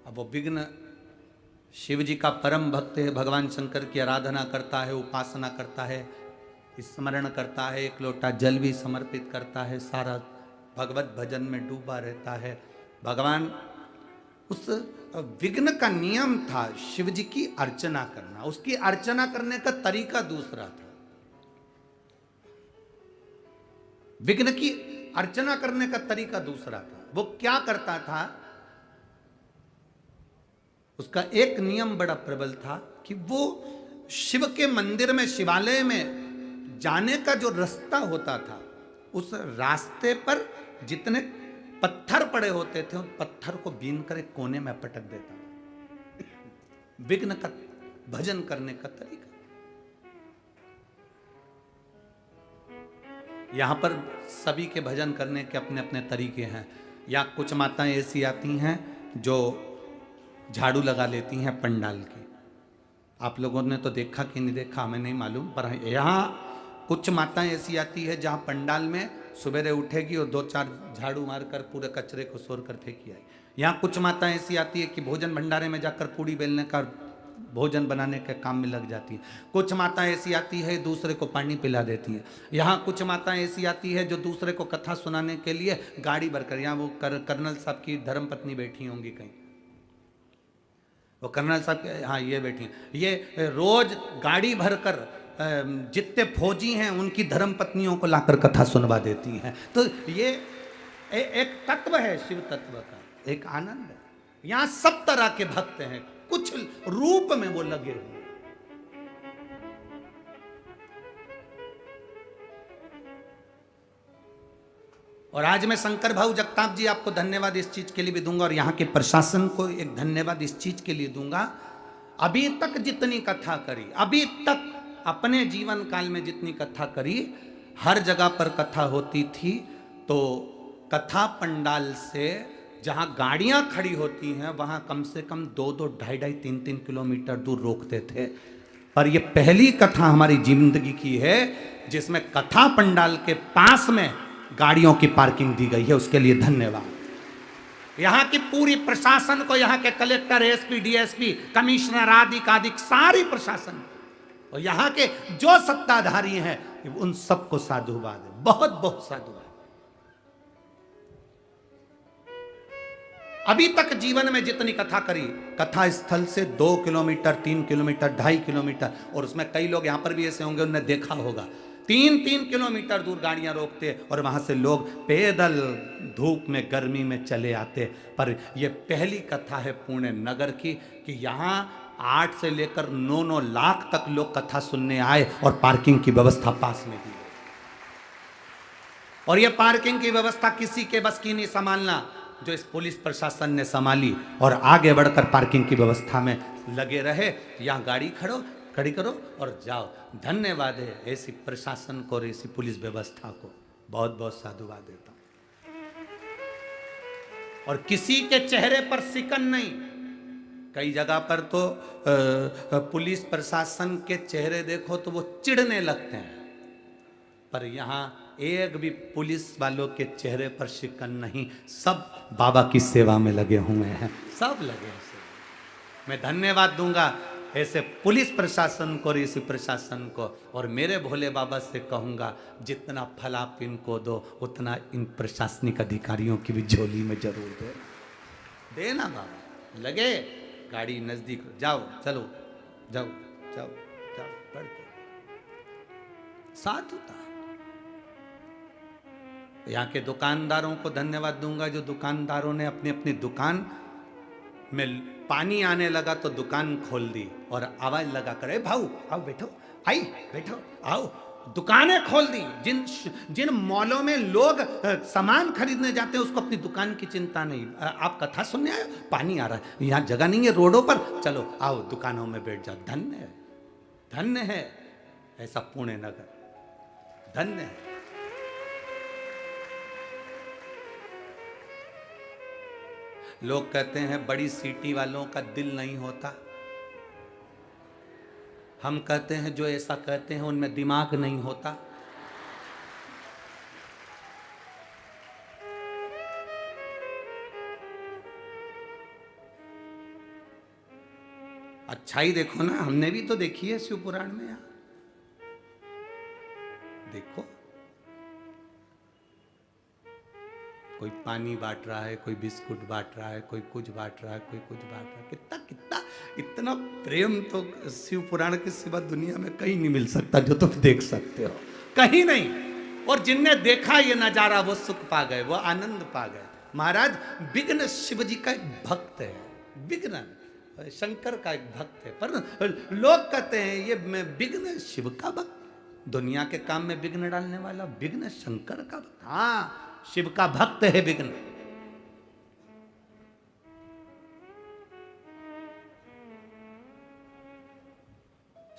अब वो विघ्न शिव जी का परम भक्त है, भगवान शंकर की आराधना करता है, उपासना करता है, स्मरण करता है, 1 लोटा जल भी समर्पित करता है, सारा भगवत भजन में डूबा रहता है। भगवान उस विघ्न का नियम था शिव जी की अर्चना करना, उसकी अर्चना करने का तरीका दूसरा था। विघ्न की अर्चना करने का तरीका दूसरा था। वो क्या करता था, उसका एक नियम बड़ा प्रबल था कि वो शिव के मंदिर में, शिवालय में जाने का जो रास्ता होता था, उस रास्ते पर जितने पत्थर पड़े होते थे उन पत्थर को बीन कर एक कोने में पटक देता। विघ्न का भजन करने का तरीका। यहां पर सभी के भजन करने के अपने अपने तरीके हैं। या कुछ माताएं ऐसी आती हैं जो झाड़ू लगा लेती हैं पंडाल की। आप लोगों ने तो देखा कि नहीं देखा हमें नहीं मालूम, पर यहाँ कुछ माताएं ऐसी आती है जहाँ पंडाल में सवेरे उठेगी और 2-4 झाड़ू मारकर पूरे कचरे को सोर कर फेंकी आई। यहाँ कुछ माताएं ऐसी आती है कि भोजन भंडारे में जाकर पूड़ी बेलने का, भोजन बनाने के काम में लग जाती है। कुछ माताएं ऐसी आती है दूसरे को पानी पिला देती हैं। यहाँ कुछ माताएं ऐसी आती है जो दूसरे को कथा सुनाने के लिए गाड़ी भरकर, यहाँ वो कर्नल साहब की धर्मपत्नी बैठी होंगी कहीं, वो कर्नल साहब के, हाँ ये बैठी हैं, ये रोज गाड़ी भरकर जितने फौजी हैं उनकी धर्मपत्नियों को लाकर कथा सुनवा देती हैं। तो ये एक तत्व है शिव तत्व का, एक आनंद है। यहाँ सब तरह के भक्त हैं, कुछ रूप में वो लगे हुए। और आज मैं शंकर भाऊ जगताप जी आपको धन्यवाद इस चीज के लिए भी दूंगा और यहाँ के प्रशासन को एक धन्यवाद इस चीज के लिए दूंगा। अभी तक जितनी कथा करी, अभी तक अपने जीवन काल में जितनी कथा करी, हर जगह पर कथा होती थी तो कथा पंडाल से जहां गाड़ियां खड़ी होती हैं वहां कम से कम 2-2, 2.5, 3-3 किलोमीटर दूर रोकते थे। पर यह पहली कथा हमारी जिंदगी की है जिसमें कथा पंडाल के पास में गाड़ियों की पार्किंग दी गई है, उसके लिए धन्यवाद। यहाँ की पूरी प्रशासन को, यहाँ के कलेक्टर, एसपी, डीएसपी, कमिश्नर आदि सारी प्रशासन और यहाँ के जो सत्ताधारी हैं उन सबको साधुवाद है, बहुत बहुत साधुवाद। अभी तक जीवन में जितनी कथा करी, कथा स्थल से 2 किलोमीटर, 3 किलोमीटर, 2.5 किलोमीटर, और उसमें कई लोग यहां पर भी ऐसे होंगे उन्हें देखा होगा, 3-3 किलोमीटर दूर गाड़ियां रोकते और वहां से लोग पैदल धूप में, गर्मी में चले आते। पर यह पहली कथा है पुणे नगर की कि यहाँ 8 से लेकर 9-9 लाख तक लोग कथा सुनने आए और पार्किंग की व्यवस्था पास में दी। और यह पार्किंग की व्यवस्था किसी के बस की नहीं संभालना, जो इस पुलिस प्रशासन ने संभाली और आगे बढ़कर पार्किंग की व्यवस्था में लगे रहे। यहाँ गाड़ी खड़ी करो और जाओ। धन्यवाद है ऐसी प्रशासन को और ऐसी पुलिस व्यवस्था को, बहुत बहुत साधुवाद देता हूं। और किसी के चेहरे पर सिकन नहीं। कई जगह पर तो पुलिस प्रशासन के चेहरे देखो तो वो चिढ़ने लगते हैं, पर यहाँ एक भी पुलिस वालों के चेहरे पर शिकन नहीं, सब बाबा की सेवा में लगे हुए हैं, सब लगे हैं। मैं धन्यवाद दूंगा ऐसे पुलिस प्रशासन को और इसी प्रशासन को, और मेरे भोले बाबा से कहूंगा जितना फल आप इनको दो उतना इन प्रशासनिक अधिकारियों की भी झोली में जरूर दे देना बाबा। लगे गाड़ी नजदीक, जाओ, चलो, जाओ जाओ जाओ, बढ़ते साथ होता। यहाँ के दुकानदारों को धन्यवाद दूंगा जो दुकानदारों ने अपनी अपनी दुकान में पानी आने लगा तो दुकान खोल दी और आवाज लगा कर, भाऊ आओ बैठो, आई बैठो, आओ, दुकानें खोल दी। जिन मॉलों में लोग सामान खरीदने जाते हैं उसको अपनी दुकान की चिंता नहीं। आप कथा सुनने आए, पानी आ रहा है, यहाँ जगह नहीं है रोडों पर, चलो आओ दुकानों में बैठ जाओ। धन्य है, धन्य है ऐसा पुणे नगर, धन्य है। लोग कहते हैं बड़ी सिटी वालों का दिल नहीं होता। हम कहते हैं जो ऐसा कहते हैं उनमें दिमाग नहीं होता। अच्छाई देखो ना, हमने भी तो देखी है शिव पुराण में। यहाँ देखो कोई पानी बांट रहा है, कोई बिस्कुट बांट रहा है, कोई कुछ बांट रहा है, कोई कुछ बांट रहा है। कितना कितना इतना प्रेम तो शिव पुराण के सिवा दुनिया में कहीं नहीं मिल सकता जो तुम देख सकते हो, कहीं नहीं। और जिनने देखा ये नजारा वो सुख पा गए, वो आनंद पा गए। महाराज विघ्न शिव जी का एक भक्त है, विघ्न शंकर का एक भक्त है, पर लोग कहते हैं ये मैं विघ्न शिव का भक्त, दुनिया के काम में विघ्न डालने वाला विघ्न शंकर का भक्त। हाँ, शिव का भक्त है विघ्न।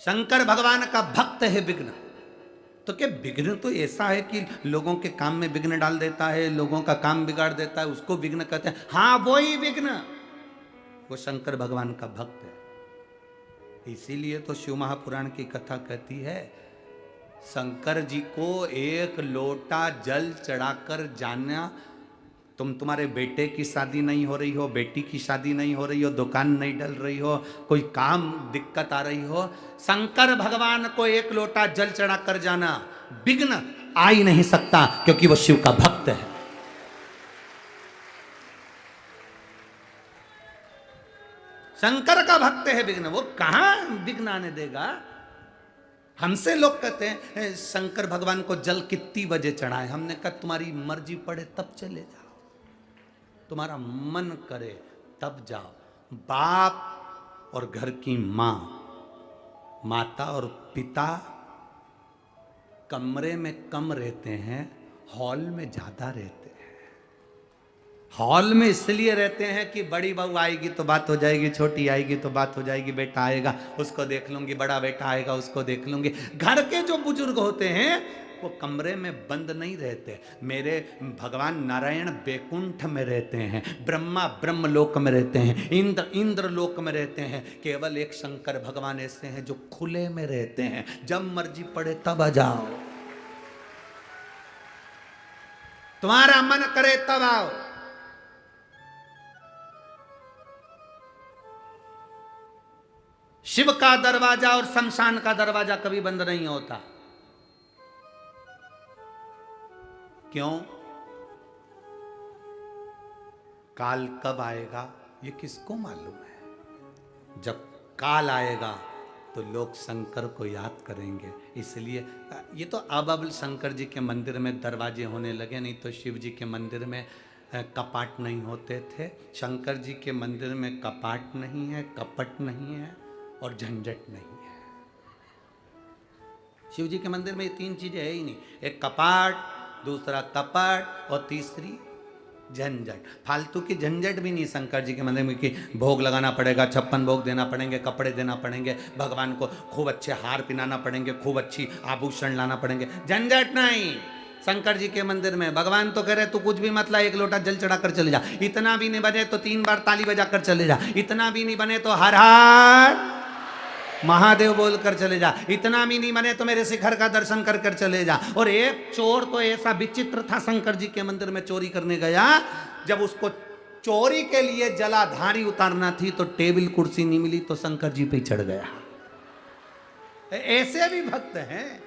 शंकर भगवान का भक्त है विघ्न। तो क्या विघ्न तो ऐसा है कि लोगों के काम में विघ्न डाल देता है, लोगों का काम बिगाड़ देता है, उसको विघ्न कहते हैं। हाँ, वो ही विघ्न, वो शंकर भगवान का भक्त है। इसीलिए तो शिव महापुराण की कथा कहती है, शंकर जी को एक लोटा जल चढ़ाकर जाना, तुम्हारे बेटे की शादी नहीं हो रही हो, बेटी की शादी नहीं हो रही हो, दुकान नहीं डल रही हो, कोई काम दिक्कत आ रही हो, शंकर भगवान को एक लोटा जल चढ़ाकर जाना, विघ्न आ ही नहीं सकता, क्योंकि वो शिव का भक्त है। शंकर का भक्त है विघ्न, वो कहां विघ्न आने देगा। हमसे लोग कहते हैं शंकर भगवान को जल कितनी बजे चढ़ाए, हमने कहा तुम्हारी मर्जी पड़े तब चले जाओ, तुम्हारा मन करे तब जाओ। बाप और घर की माँ, माता और पिता कमरे में कम रहते हैं, हॉल में ज्यादा रहते हैं। हॉल में इसलिए रहते हैं कि बड़ी बहू आएगी तो बात हो जाएगी, छोटी आएगी तो बात हो जाएगी, बेटा आएगा उसको देख लूंगी, बड़ा बेटा आएगा उसको देख लूंगी। घर के जो बुजुर्ग होते हैं वो कमरे में बंद नहीं रहते। मेरे भगवान नारायण बैकुंठ में रहते हैं, ब्रह्मा ब्रह्मलोक में रहते हैं, इंद्र इंद्रलोक में रहते हैं। केवल एक शंकर भगवान ऐसे हैं जो खुले में रहते हैं, जब मर्जी पड़े तब आ जाओ, तुम्हारा मन करे तब आओ। शिव का दरवाजा और शमशान का दरवाजा कभी बंद नहीं होता। क्यों? काल कब आएगा ये किसको मालूम है। जब काल आएगा तो लोग शंकर को याद करेंगे। इसलिए ये तो अब शंकर जी के मंदिर में दरवाजे होने लगे, नहीं तो शिव जी के मंदिर में कपाट नहीं होते थे। शंकर जी के मंदिर में कपाट नहीं है, कपट नहीं है और झंझट नहीं है। शिव जी के मंदिर में ये तीन चीजें है ही नहीं, एक कपाट, दूसरा कपट और तीसरी झंझट। फालतू की झंझट भी नहीं शंकर जी के मंदिर में कि भोग लगाना पड़ेगा, 56 भोग देना पड़ेंगे, कपड़े देना पड़ेंगे, भगवान को खूब अच्छे हार पहनाना पड़ेंगे, खूब अच्छी आभूषण लाना पड़ेंगे, झंझट नहीं। शंकर जी के मंदिर में भगवान तो कह रहे तू कुछ भी मत ला, एक लोटा जल चढ़ाकर चले जा, इतना भी नहीं बने तो 3 बार ताली बजाकर चले जा, इतना भी नहीं बने तो हर हर महादेव बोलकर चले जा, इतना भी नहीं बने तो मेरे शिखर का दर्शन कर कर चले जा। और एक चोर तो ऐसा विचित्र था, शंकर जी के मंदिर में चोरी करने गया, जब उसको चोरी के लिए जलाधारी उतारना थी तो टेबल कुर्सी नहीं मिली तो शंकर जी पे चढ़ गया। ऐसे भी भक्त हैं।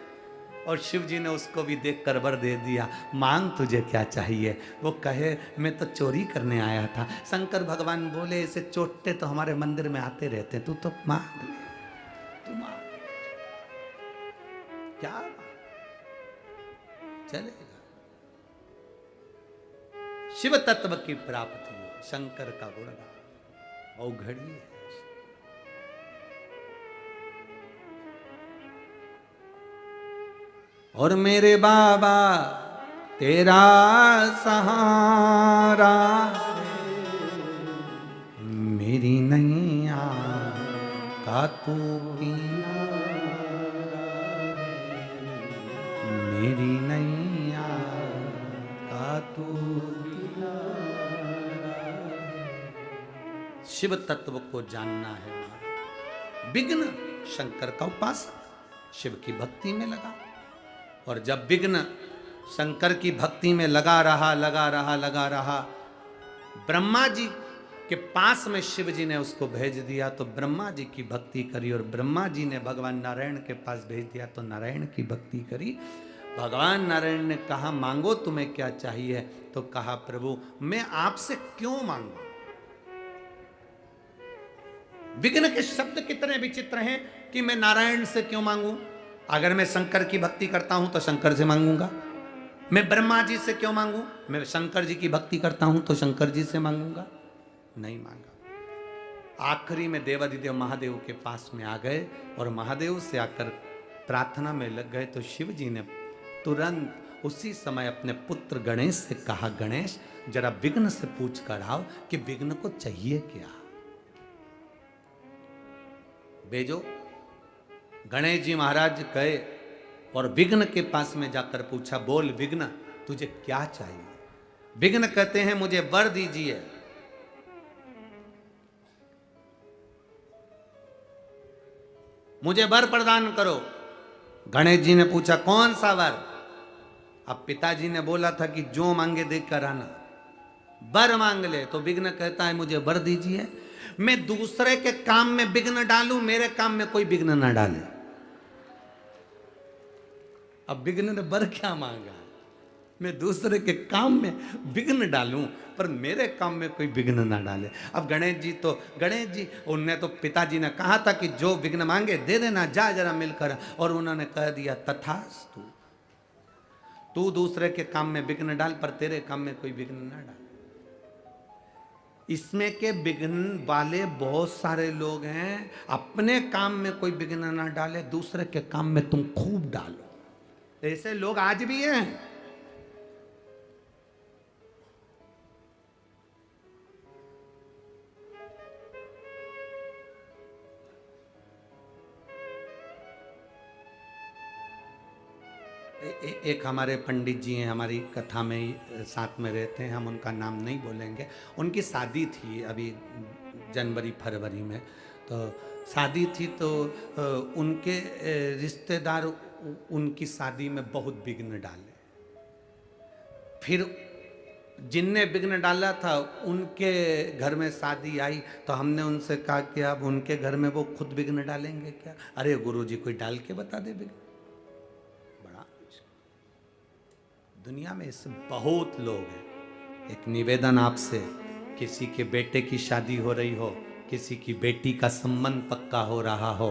और शिव जी ने उसको भी देख कर वर दे दिया, मांग तुझे क्या चाहिए। वो कहे मैं तो चोरी करने आया था। शंकर भगवान बोले ऐसे चोटे तो हमारे मंदिर में आते रहते, तू तो मांग ले, तू मांग, क्या चलेगा। शिव तत्व की प्राप्ति हो, शंकर का गुणगान औघड़ी है। और मेरे बाबा तेरा सहारा, मेरी नैया का तू किनारा, मेरी नैया का तू किनारा। शिव तत्व को जानना है। विघ्न शंकर का उपासक शिव की भक्ति में लगा, और जब विघ्न शंकर की भक्ति में लगा रहा, ब्रह्मा जी के पास में शिव जी ने उसको भेज दिया तो ब्रह्मा जी की भक्ति करी, और ब्रह्मा जी ने भगवान नारायण के पास भेज दिया तो नारायण की भक्ति करी। भगवान नारायण ने कहा मांगो तुम्हें क्या चाहिए, तो कहा प्रभु मैं आपसे क्यों मांगू। विघ्न के शब्द कितने विचित्र हैं कि मैं नारायण से क्यों मांगू। अगर मैं शंकर की भक्ति करता हूं तो शंकर से मांगूंगा। मैं ब्रह्मा जी से क्यों मांगू, मैं शंकर जी की भक्ति करता हूं तो शंकर जी से मांगूंगा। नहीं मांगा। आखिरी में देवाधिदेव महादेव के पास में आ गए और महादेव से आकर प्रार्थना में लग गए, तो शिव जी ने तुरंत उसी समय अपने पुत्र गणेश से कहा, गणेश जरा विघ्न से पूछ कर आओ कि विघ्न को चाहिए क्या। भेजो। गणेश जी महाराज गए और विघ्न के पास में जाकर पूछा, बोल विघ्न तुझे क्या चाहिए। विघ्न कहते हैं मुझे वर दीजिए। मुझे वर प्रदान करो। गणेश जी ने पूछा कौन सा वर। अब पिताजी ने बोला था कि जो मांगे देख कर आना, वर मांग ले। तो विघ्न कहता है मुझे वर दीजिए, मैं दूसरे के काम में विघ्न डालूं, मेरे काम में कोई विघ्न ना डाले। अब विघ्न ने वर क्या मांगा, मैं दूसरे के काम में विघ्न डालूं पर मेरे काम में कोई विघ्न ना डाले। अब गणेश जी उनने तो पिताजी ने कहा था कि जो विघ्न मांगे दे देना, जा जरा मिलकर, और उन्होंने कह दिया तथास्तु, तू दूसरे के काम में विघ्न डाल पर तेरे काम में कोई विघ्न ना डाल। इसमें के विघ्न वाले बहुत सारे लोग हैं, अपने काम में कोई विघ्न ना डाले, दूसरे के काम में तुम खूब डालो। ऐसे लोग आज भी हैं। एक हमारे पंडित जी हैं, हमारी कथा में साथ में रहते हैं, हम उनका नाम नहीं बोलेंगे। उनकी शादी थी अभी जनवरी फरवरी में, तो शादी थी तो उनके रिश्तेदार उनकी शादी में बहुत विघ्न डाले। फिर जिनने विघ्न डाला था उनके घर में शादी आई, तो हमने उनसे कहा कि अब उनके घर में वो खुद विघ्न डालेंगे क्या। अरे गुरुजी कोई डाल के बता दे विघ्न। बड़ा दुनिया में इससे बहुत लोग हैं। एक निवेदन आपसे, किसी के बेटे की शादी हो रही हो, किसी की बेटी का संबंध पक्का हो रहा हो,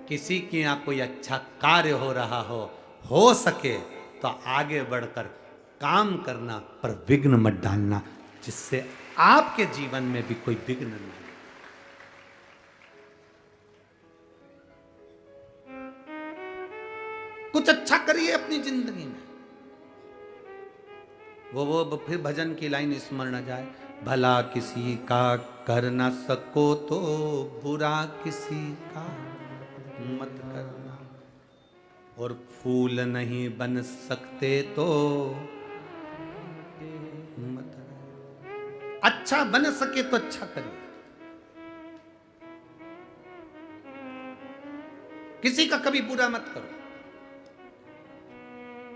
किसी के यहाँ कोई अच्छा कार्य हो रहा हो सके तो आगे बढ़कर काम करना, पर विघ्न मत डालना, जिससे आपके जीवन में भी कोई विघ्न न आए। कुछ अच्छा करिए अपनी जिंदगी में। वो फिर भजन की लाइन स्मरण न जाए, भला किसी का कर ना सको तो बुरा किसी का मत करना, और फूल नहीं बन सकते तो मत। अच्छा बन सके तो अच्छा करिए, किसी का कभी बुरा मत करो।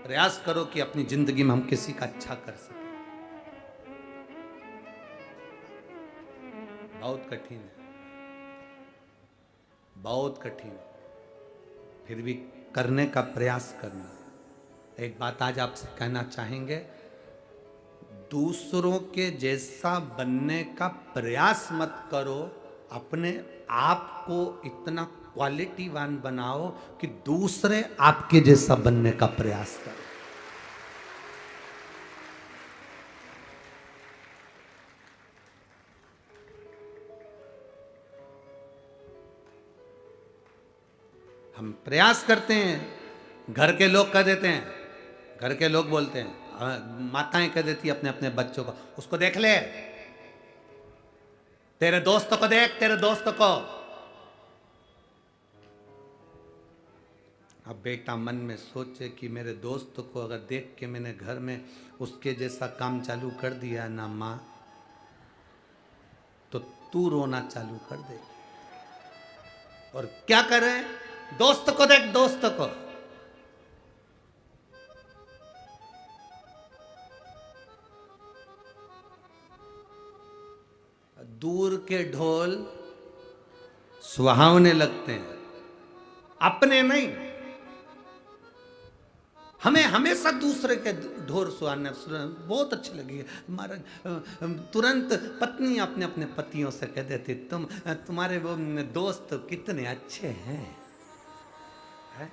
प्रयास करो कि अपनी जिंदगी में हम किसी का अच्छा कर सकें। बहुत कठिन है, बहुत कठिन, फिर भी करने का प्रयास करना। एक बात आज आपसे कहना चाहेंगे, दूसरों के जैसा बनने का प्रयास मत करो, अपने आप को इतना क्वालिटीवान बनाओ कि दूसरे आपके जैसा बनने का प्रयास करो। हम प्रयास करते हैं, घर के लोग कह देते हैं, घर के लोग बोलते हैं, माताएं कह देती अपने अपने बच्चों को, उसको देख ले, तेरे दोस्त को देख, तेरे दोस्त को। अब बेटा मन में सोचे कि मेरे दोस्त को अगर देख के मैंने घर में उसके जैसा काम चालू कर दिया ना माँ, तो तू रोना चालू कर दे। और क्या करे, दोस्त को देख, दोस्त को। दूर के ढोल सुहावने लगते हैं, अपने नहीं। हमें हमेशा दूसरे के ढोर सुनाने बहुत अच्छी लगी है। हमारा तुरंत पत्नी अपने अपने पतियों से कह देती तुम्हारे वो दोस्त कितने अच्छे हैं, है?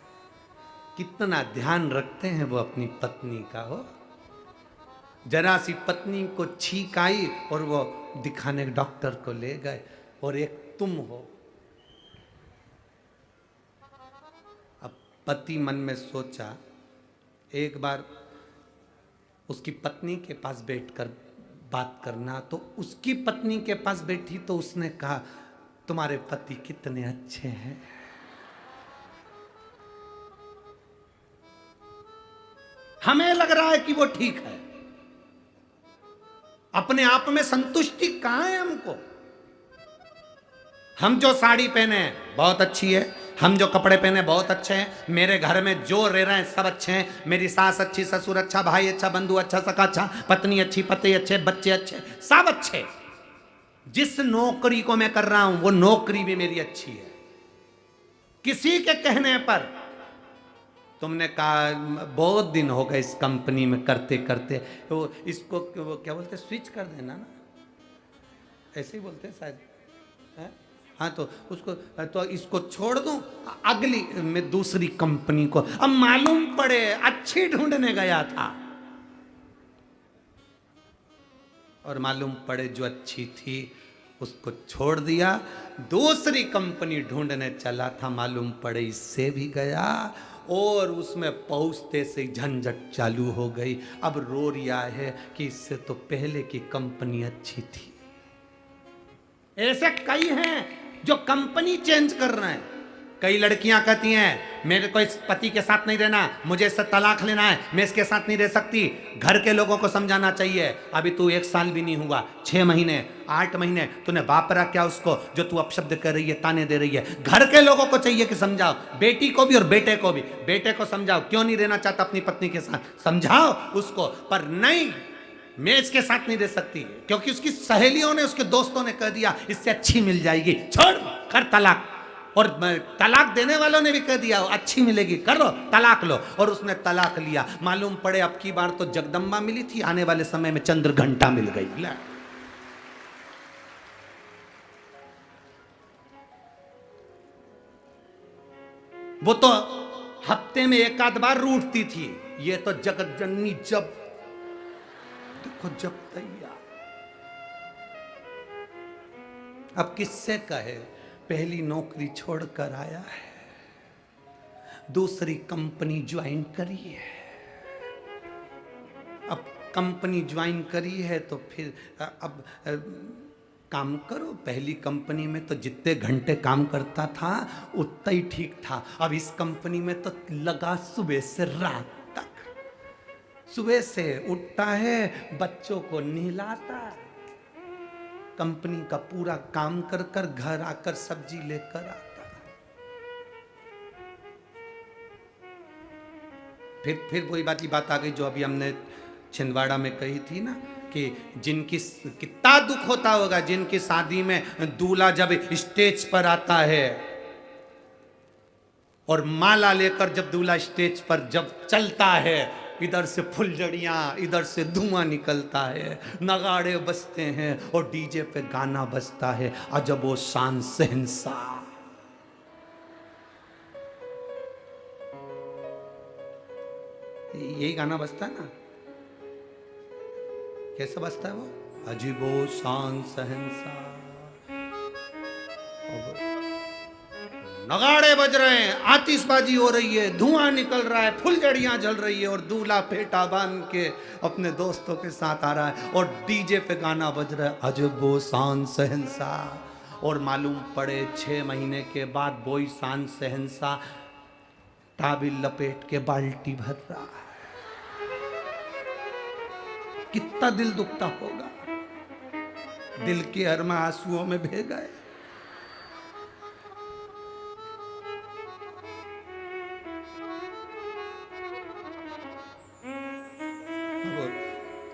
कितना ध्यान रखते हैं वो अपनी पत्नी का। हो जरा सी पत्नी को छींक आई और वो दिखाने डॉक्टर को ले गए, और एक तुम हो। अब पति मन में सोचा, एक बार उसकी पत्नी के पास बैठकर बात करना, तो उसकी पत्नी के पास बैठी तो उसने कहा तुम्हारे पति कितने अच्छे हैं। हमें लग रहा है कि वो ठीक है, अपने आप में संतुष्टि कहां है हमको। हम जो साड़ी पहने हैं बहुत अच्छी है, हम जो कपड़े पहने बहुत अच्छे हैं, मेरे घर में जो रह रहे हैं सब अच्छे हैं, मेरी सास अच्छी, ससुर अच्छा, भाई अच्छा, बंधु अच्छा, सखा अच्छा, पत्नी अच्छी, पति अच्छे, बच्चे अच्छे, सब अच्छे। जिस नौकरी को मैं कर रहा हूं वो नौकरी भी मेरी अच्छी है। किसी के कहने पर तुमने कहा बहुत दिन हो गए इस कंपनी में करते करते, वो इसको वो क्या बोलते, स्विच कर देना ना, ऐसे ही बोलते शायद, है? हाँ, तो उसको तो इसको छोड़ दूं, अगली में दूसरी कंपनी को। अब मालूम पड़े अच्छी ढूंढने गया था और मालूम पड़े जो अच्छी थी उसको छोड़ दिया, दूसरी कंपनी ढूंढने चला था, मालूम पड़े इससे भी गया, और उसमें पहुंचते से झंझट चालू हो गई। अब रो रिया है कि इससे तो पहले की कंपनी अच्छी थी। ऐसे कई हैं जो कंपनी चेंज कर रहे हैं। कई लड़कियां कहती हैं मेरे को इस पति के साथ नहीं रहना, मुझे इससे तलाक लेना है, मैं इसके साथ नहीं रह सकती। घर के लोगों को समझाना चाहिए, अभी तू 1 साल भी नहीं हुआ, 6 महीने 8 महीने तूने वापरा क्या उसको जो तू अपशब्द कर रही है, ताने दे रही है। घर के लोगों को चाहिए कि समझाओ, बेटी को भी और बेटे को भी। बेटे को समझाओ क्यों नहीं रहना चाहता अपनी पत्नी के साथ, समझाओ उसको, पर नहीं मैं इसके साथ नहीं रह सकती क्योंकि उसकी सहेलियों ने, उसके दोस्तों ने कह दिया इससे अच्छी मिल जाएगी, छोड़ कर तलाक। और तलाक देने वालों ने भी कह दिया अच्छी मिलेगी, कर लो तलाक लो, और उसने तलाक लिया। मालूम पड़े अब की बार तो जगदम्बा मिली थी, आने वाले समय में चंद्र घंटा मिल गई। वो तो हफ्ते में 1 आध बार रूठती थी, ये तो जगत जननी जब देखो जब तैयार। अब किससे कहे, पहली नौकरी छोड़कर आया है, दूसरी कंपनी ज्वाइन करी है। अब कंपनी ज्वाइन करी है तो फिर अब काम करो। पहली कंपनी में तो जितने घंटे काम करता था उतना ही ठीक था, अब इस कंपनी में तो लगा सुबह से रात तक। सुबह से उठता है, बच्चों को नहलाता है, कंपनी का पूरा काम कर कर घर आकर सब्जी लेकर आता है। फिर वही बात आ गई जो अभी हमने छिंदवाड़ा में कही थी ना, कि जिनकी कितना दुख होता होगा जिनकी शादी में दूल्हा जब स्टेज पर आता है और माला लेकर जब दूल्हा स्टेज पर जब चलता है, इधर से फुलझड़ियाँ, इधर से धुआं निकलता है, नगाड़े बजते हैं और डीजे पे गाना बजता है, अजब वो शान शहंशाह। यही गाना बजता है ना, कैसा बजता है वो, अजीबो शान शहंशाह। नगाड़े बज रहे हैं, आतिशबाजी हो रही है, धुआं निकल रहा है, फुलझड़ियां जल रही है, और दूल्हा फेटा बांध के अपने दोस्तों के साथ आ रहा है और डीजे पे गाना बज रहा है, अजबो शान शहंशाह। और मालूम पड़े 6 महीने के बाद वही शान शहंशाह टाबिल लपेट के बाल्टी भर रहा है। कितना दिल दुखता होगा, दिल के अरमा आंसुओं में बह गए।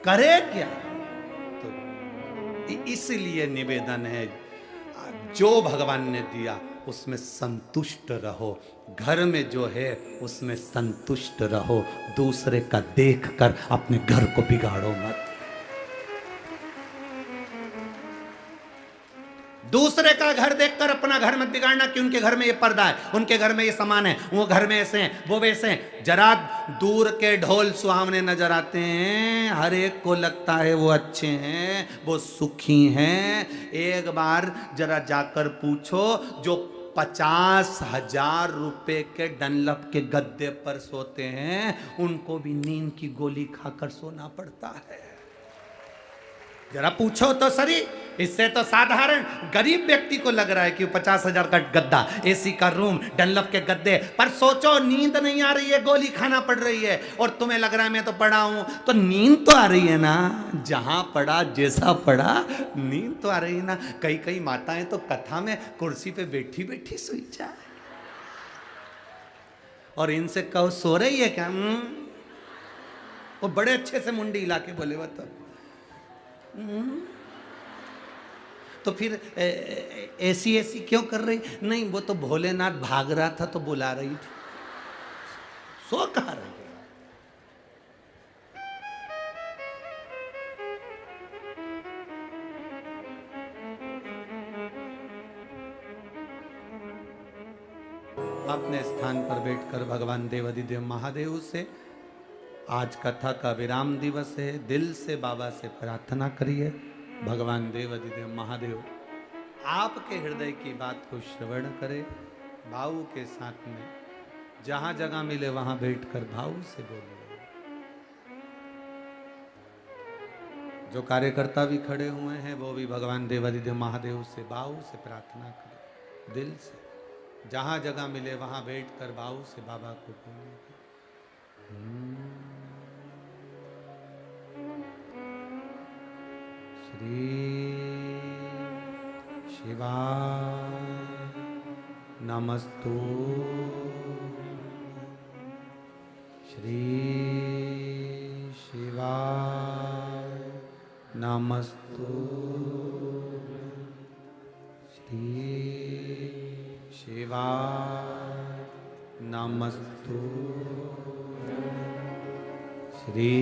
करे क्या, तो इसलिए निवेदन है जो भगवान ने दिया उसमें संतुष्ट रहो। घर में जो है उसमें संतुष्ट रहो। दूसरे का देखकर अपने घर को बिगाड़ो मत। दूसरे का घर देखकर अपना घर मत बिगाड़ना कि उनके घर में ये पर्दा है, उनके घर में ये सामान है, वो घर में ऐसे हैं, वो वैसे हैं। जरा दूर के ढोल सुहावने नजर आते हैं, हर एक को लगता है वो अच्छे हैं, वो सुखी हैं। एक बार जरा जाकर पूछो, जो 50,000 रुपए के डनलप के गद्दे पर सोते हैं, उनको भी नींद की गोली खाकर सोना पड़ता है। जरा पूछो तो सही। इससे तो साधारण गरीब व्यक्ति को लग रहा है कि 50,000 का गद्दा, एसी का रूम, डनलप के गद्दे पर सोचो नींद नहीं आ रही है, गोली खाना पड़ रही है, और तुम्हें लग रहा है मैं तो पड़ा हूं, तो नींद तो आ रही है ना। जहां पड़ा, जैसा पड़ा, नींद तो आ रही है ना। कई कई माताएं तो कथा में कुर्सी पे बैठी बैठी सोई जाए, और इनसे कहो सो रही है क्या? वो बड़े अच्छे से मुंडी हिला के बोले वो तो फिर ऐसी ऐसी क्यों कर रही? नहीं, वो तो भोलेनाथ भाग रहा था तो बुला रही थी। सो कहा रही है। अपने स्थान पर बैठकर भगवान देवाधिदेव महादेव से आज कथा का विराम दिवस है। दिल से बाबा से प्रार्थना करिए, भगवान देवाधिदेव महादेव आपके हृदय की बात को श्रवण करे, भाव के साथ में जहां जगह मिले वहां बैठकर भाव से बोलिए। जो कार्यकर्ता भी खड़े हुए हैं वो भी भगवान देवाधिदेव महादेव से भाव से प्रार्थना करें, दिल से जहां जगह मिले वहां बैठकर भाव से बाबा को बोलिए। श्री शिवाय नमस्तु, श्री शिवाय नमस्तु, श्री शिवाय नमस्तु, श्री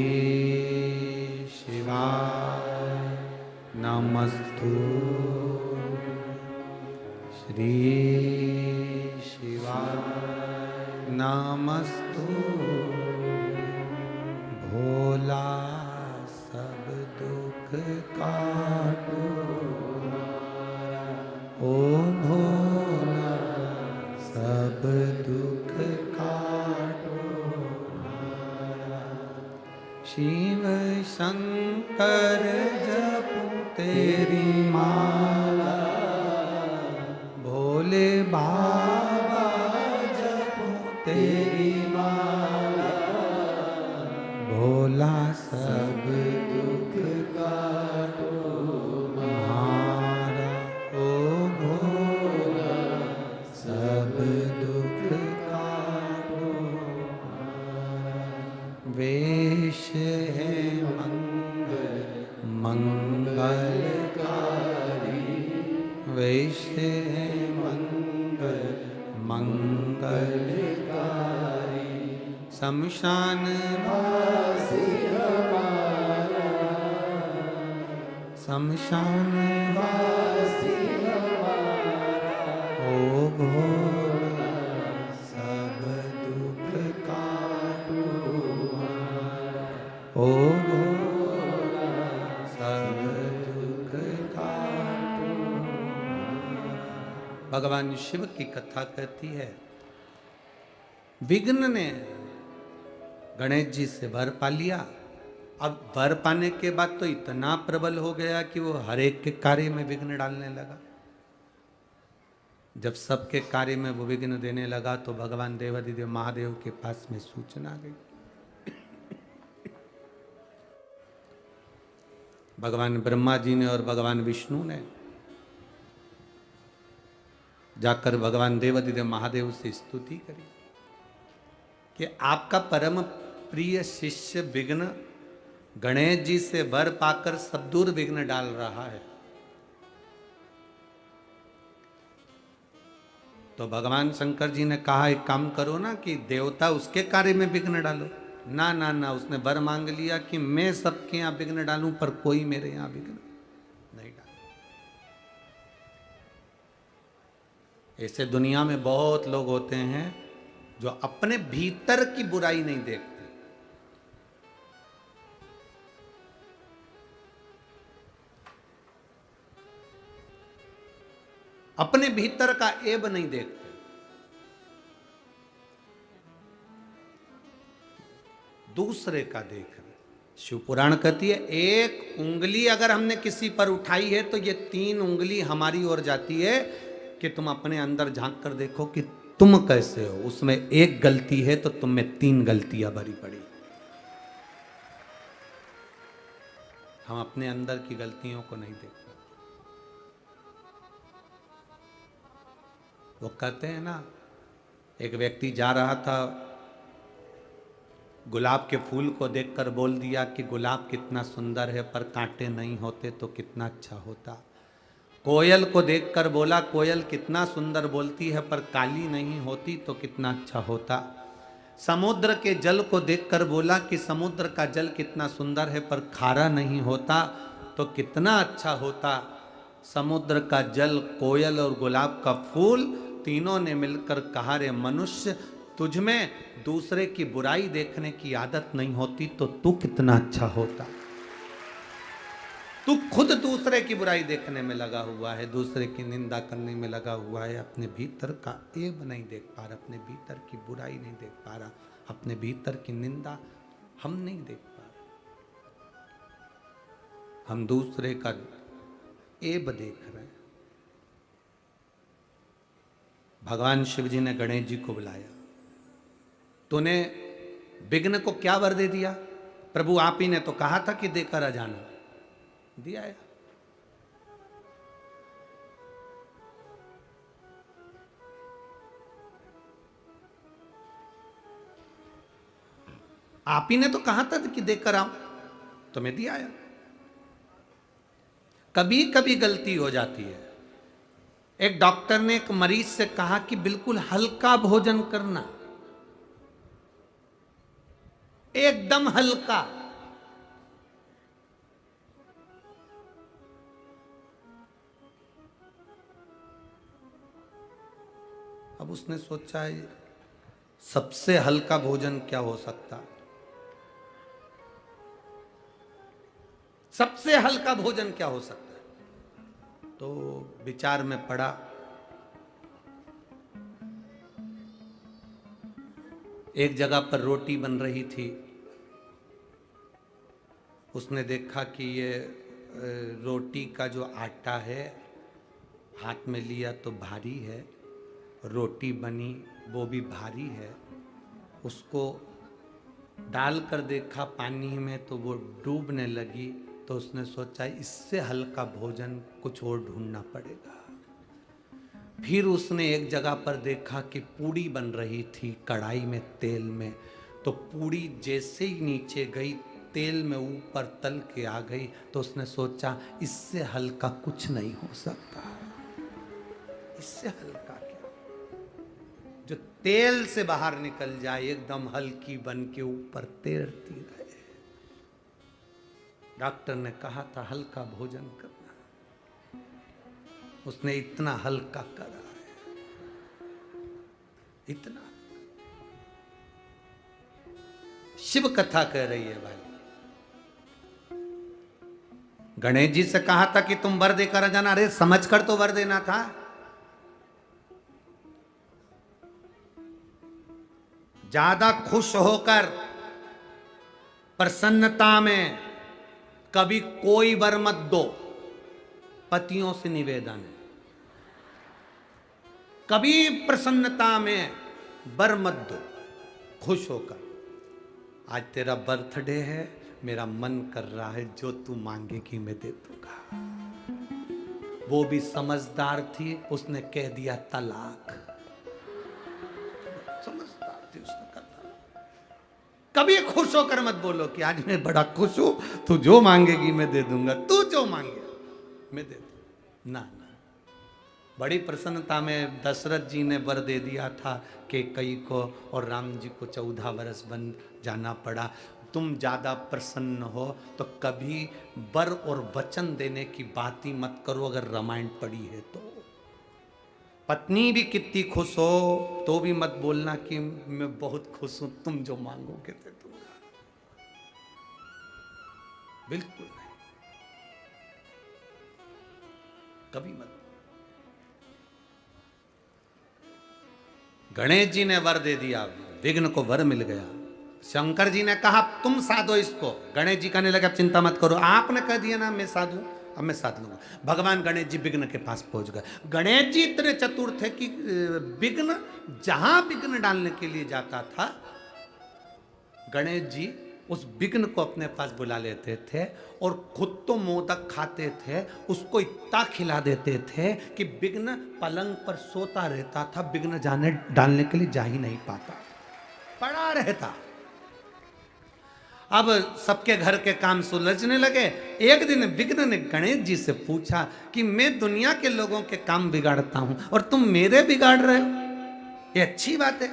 शिवाय नमस्तु, श्री शिवाय नमस्तु। भोला सब दुख काटो, ओ भोला सब दुख काटो। शिव शंकर जपो तेरी माला, भोले बाबा जपो तेरी माला। भोला सब दुख काटो हमारा, ओ भोला सब दुख काटो हमारा। वेश है मंगलकारी, वेश है मंगलकारी। शमशान वासी हमारा, शमशान वासी हमारा। ओ भोला सब दुख काटो हमारा, ओ भोला सब दुख काटो हमारा। भगवान शिव की कथा कहती है, विघ्न ने गणेश जी से वर पा लिया। अब वर पाने के बाद तो इतना प्रबल हो गया कि वो हर एक के कार्य में विघ्न डालने लगा। जब सबके कार्य में वो विघ्न देने लगा तो भगवान देवाधिदेव महादेव के पास में सूचना आ गई। भगवान ब्रह्मा जी ने और भगवान विष्णु ने जाकर भगवान देवाधिदेव महादेव से स्तुति करी कि आपका परम प्रिय शिष्य विघ्न गणेश जी से वर पाकर सब दूर विघ्न डाल रहा है। तो भगवान शंकर जी ने कहा एक काम करो ना कि देवता उसके कार्य में विघ्न डालो। ना ना ना, उसने वर मांग लिया कि मैं सबके यहाँ विघ्न डालूं पर कोई मेरे यहाँ विघ्न नहीं डाले। ऐसे दुनिया में बहुत लोग होते हैं जो अपने भीतर की बुराई नहीं देखते। अपने भीतर का ऐब नहीं देखते। दूसरे का देख रहे। शिव पुराण कहती है एक उंगली अगर हमने किसी पर उठाई है तो ये 3 उंगली हमारी ओर जाती है कि तुम अपने अंदर झांक कर देखो कि तुम कैसे हो। उसमें एक गलती है तो तुम में 3 गलतियां भरी पड़ी। हम अपने अंदर की गलतियों को नहीं देखते। वो कहते हैं ना, एक व्यक्ति जा रहा था, गुलाब के फूल को देखकर बोल दिया कि गुलाब कितना सुंदर है, पर कांटे नहीं होते तो कितना अच्छा होता। कोयल को देखकर बोला कोयल कितना सुंदर बोलती है, पर काली नहीं होती तो कितना अच्छा होता। समुद्र के जल को देखकर बोला कि समुद्र का जल कितना सुंदर है, पर खारा नहीं होता तो कितना अच्छा होता। समुद्र का जल, कोयल और गुलाब का फूल तीनों ने मिलकर कहा, रे मनुष्य, तुझ में दूसरे की बुराई देखने की आदत नहीं होती तो तू कितना अच्छा होता। तू खुद दूसरे की बुराई देखने में लगा हुआ है, दूसरे की निंदा करने में लगा हुआ है, अपने भीतर का ऐब नहीं देख पा रहा, अपने भीतर की बुराई नहीं देख पा रहा, अपने भीतर की निंदा हम नहीं देख पा रहे। हम दूसरे का ऐब देख रहे हैं। भगवान शिव जी ने गणेश जी को बुलाया। तूने विघ्न को क्या वर दे दिया? प्रभु आप ही ने तो कहा था कि देकर आ जाना, दिया है। आप ही ने तो कहा था कि देकर आओ, तो मैं दिया है। कभी कभी गलती हो जाती है। एक डॉक्टर ने एक मरीज से कहा कि बिल्कुल हल्का भोजन करना, एकदम हल्का। अब उसने सोचा है सबसे हल्का भोजन क्या हो सकता, सबसे हल्का भोजन क्या हो सकता है। तो विचार में पड़ा। एक जगह पर रोटी बन रही थी। उसने देखा कि ये रोटी का जो आटा है, हाथ में लिया तो भारी है, रोटी बनी वो भी भारी है। उसको डालकर देखा पानी में तो वो डूबने लगी। तो उसने सोचा इससे हल्का भोजन कुछ और ढूंढना पड़ेगा। फिर उसने एक जगह पर देखा कि पूड़ी बन रही थी कढ़ाई में तेल में। तो पूड़ी जैसे ही नीचे गई, तेल में ऊपर तल के आ गई। तो उसने सोचा इससे हल्का कुछ नहीं हो सकता। इससे हल्का क्या, जो तेल से बाहर निकल जाए, एकदम हल्की बन के ऊपर तैरती रहे। डॉक्टर ने कहा था हल्का भोजन करना, उसने इतना हल्का करा है, इतना। शिव कथा कह रही है भाई। गणेश जी से कहा था कि तुम वर देकर जाना। अरे समझकर तो वर देना था। ज्यादा खुश होकर, प्रसन्नता में कभी कोई वर मत दो। पतियों से निवेदन है, कभी प्रसन्नता में वर मत दो। खुश होकर, आज तेरा बर्थडे है, मेरा मन कर रहा है जो तू मांगेगी मैं दे दूंगा। वो भी समझदार थी, उसने कह दिया तलाक। समझदार थी, उसने कहा कभी खुश होकर मत बोलो कि आज मैं बड़ा खुश हूं, तू जो मांगेगी मैं दे दूंगा, तू जो मांगे मैं दे दूंगा। ना ना, बड़ी प्रसन्नता में दशरथ जी ने वर दे दिया था कैकेयी को, और राम जी को 14 वर्ष बन जाना पड़ा। तुम ज्यादा प्रसन्न हो तो कभी वर और वचन देने की बात ही मत करो अगर रामायण पढ़ी है तो। पत्नी भी कितनी खुश हो तो भी मत बोलना कि मैं बहुत खुश हूं, तुम जो मांगोगे तो दूंगा, बिल्कुल नहीं, कभी मत। गणेश जी ने वर दे दिया, विघ्न को वर मिल गया। शंकर जी ने कहा तुम साधो इसको, गणेश जी कहने लगे अब चिंता मत करो, आपने कह दिया ना मैं साधू, अब मैं साध लूंगा। भगवान गणेश जी विघ्न के पास पहुंच गए। गणेश जी इतने चतुर थे कि विघ्न जहां विघ्न डालने के लिए जाता था, गणेश जी उस विघ्न को अपने पास बुला लेते थे और खुद तो मोदक खाते थे, उसको इतना खिला देते थे कि विघ्न पलंग पर सोता रहता था, विघ्न जाने डालने के लिए जा ही नहीं पाता, पड़ा रहता। अब सबके घर के काम सुलझने लगे। एक दिन विघ्न ने गणेश जी से पूछा कि मैं दुनिया के लोगों के काम बिगाड़ता हूं और तुम मेरे बिगाड़ रहे हो, ये अच्छी बात है।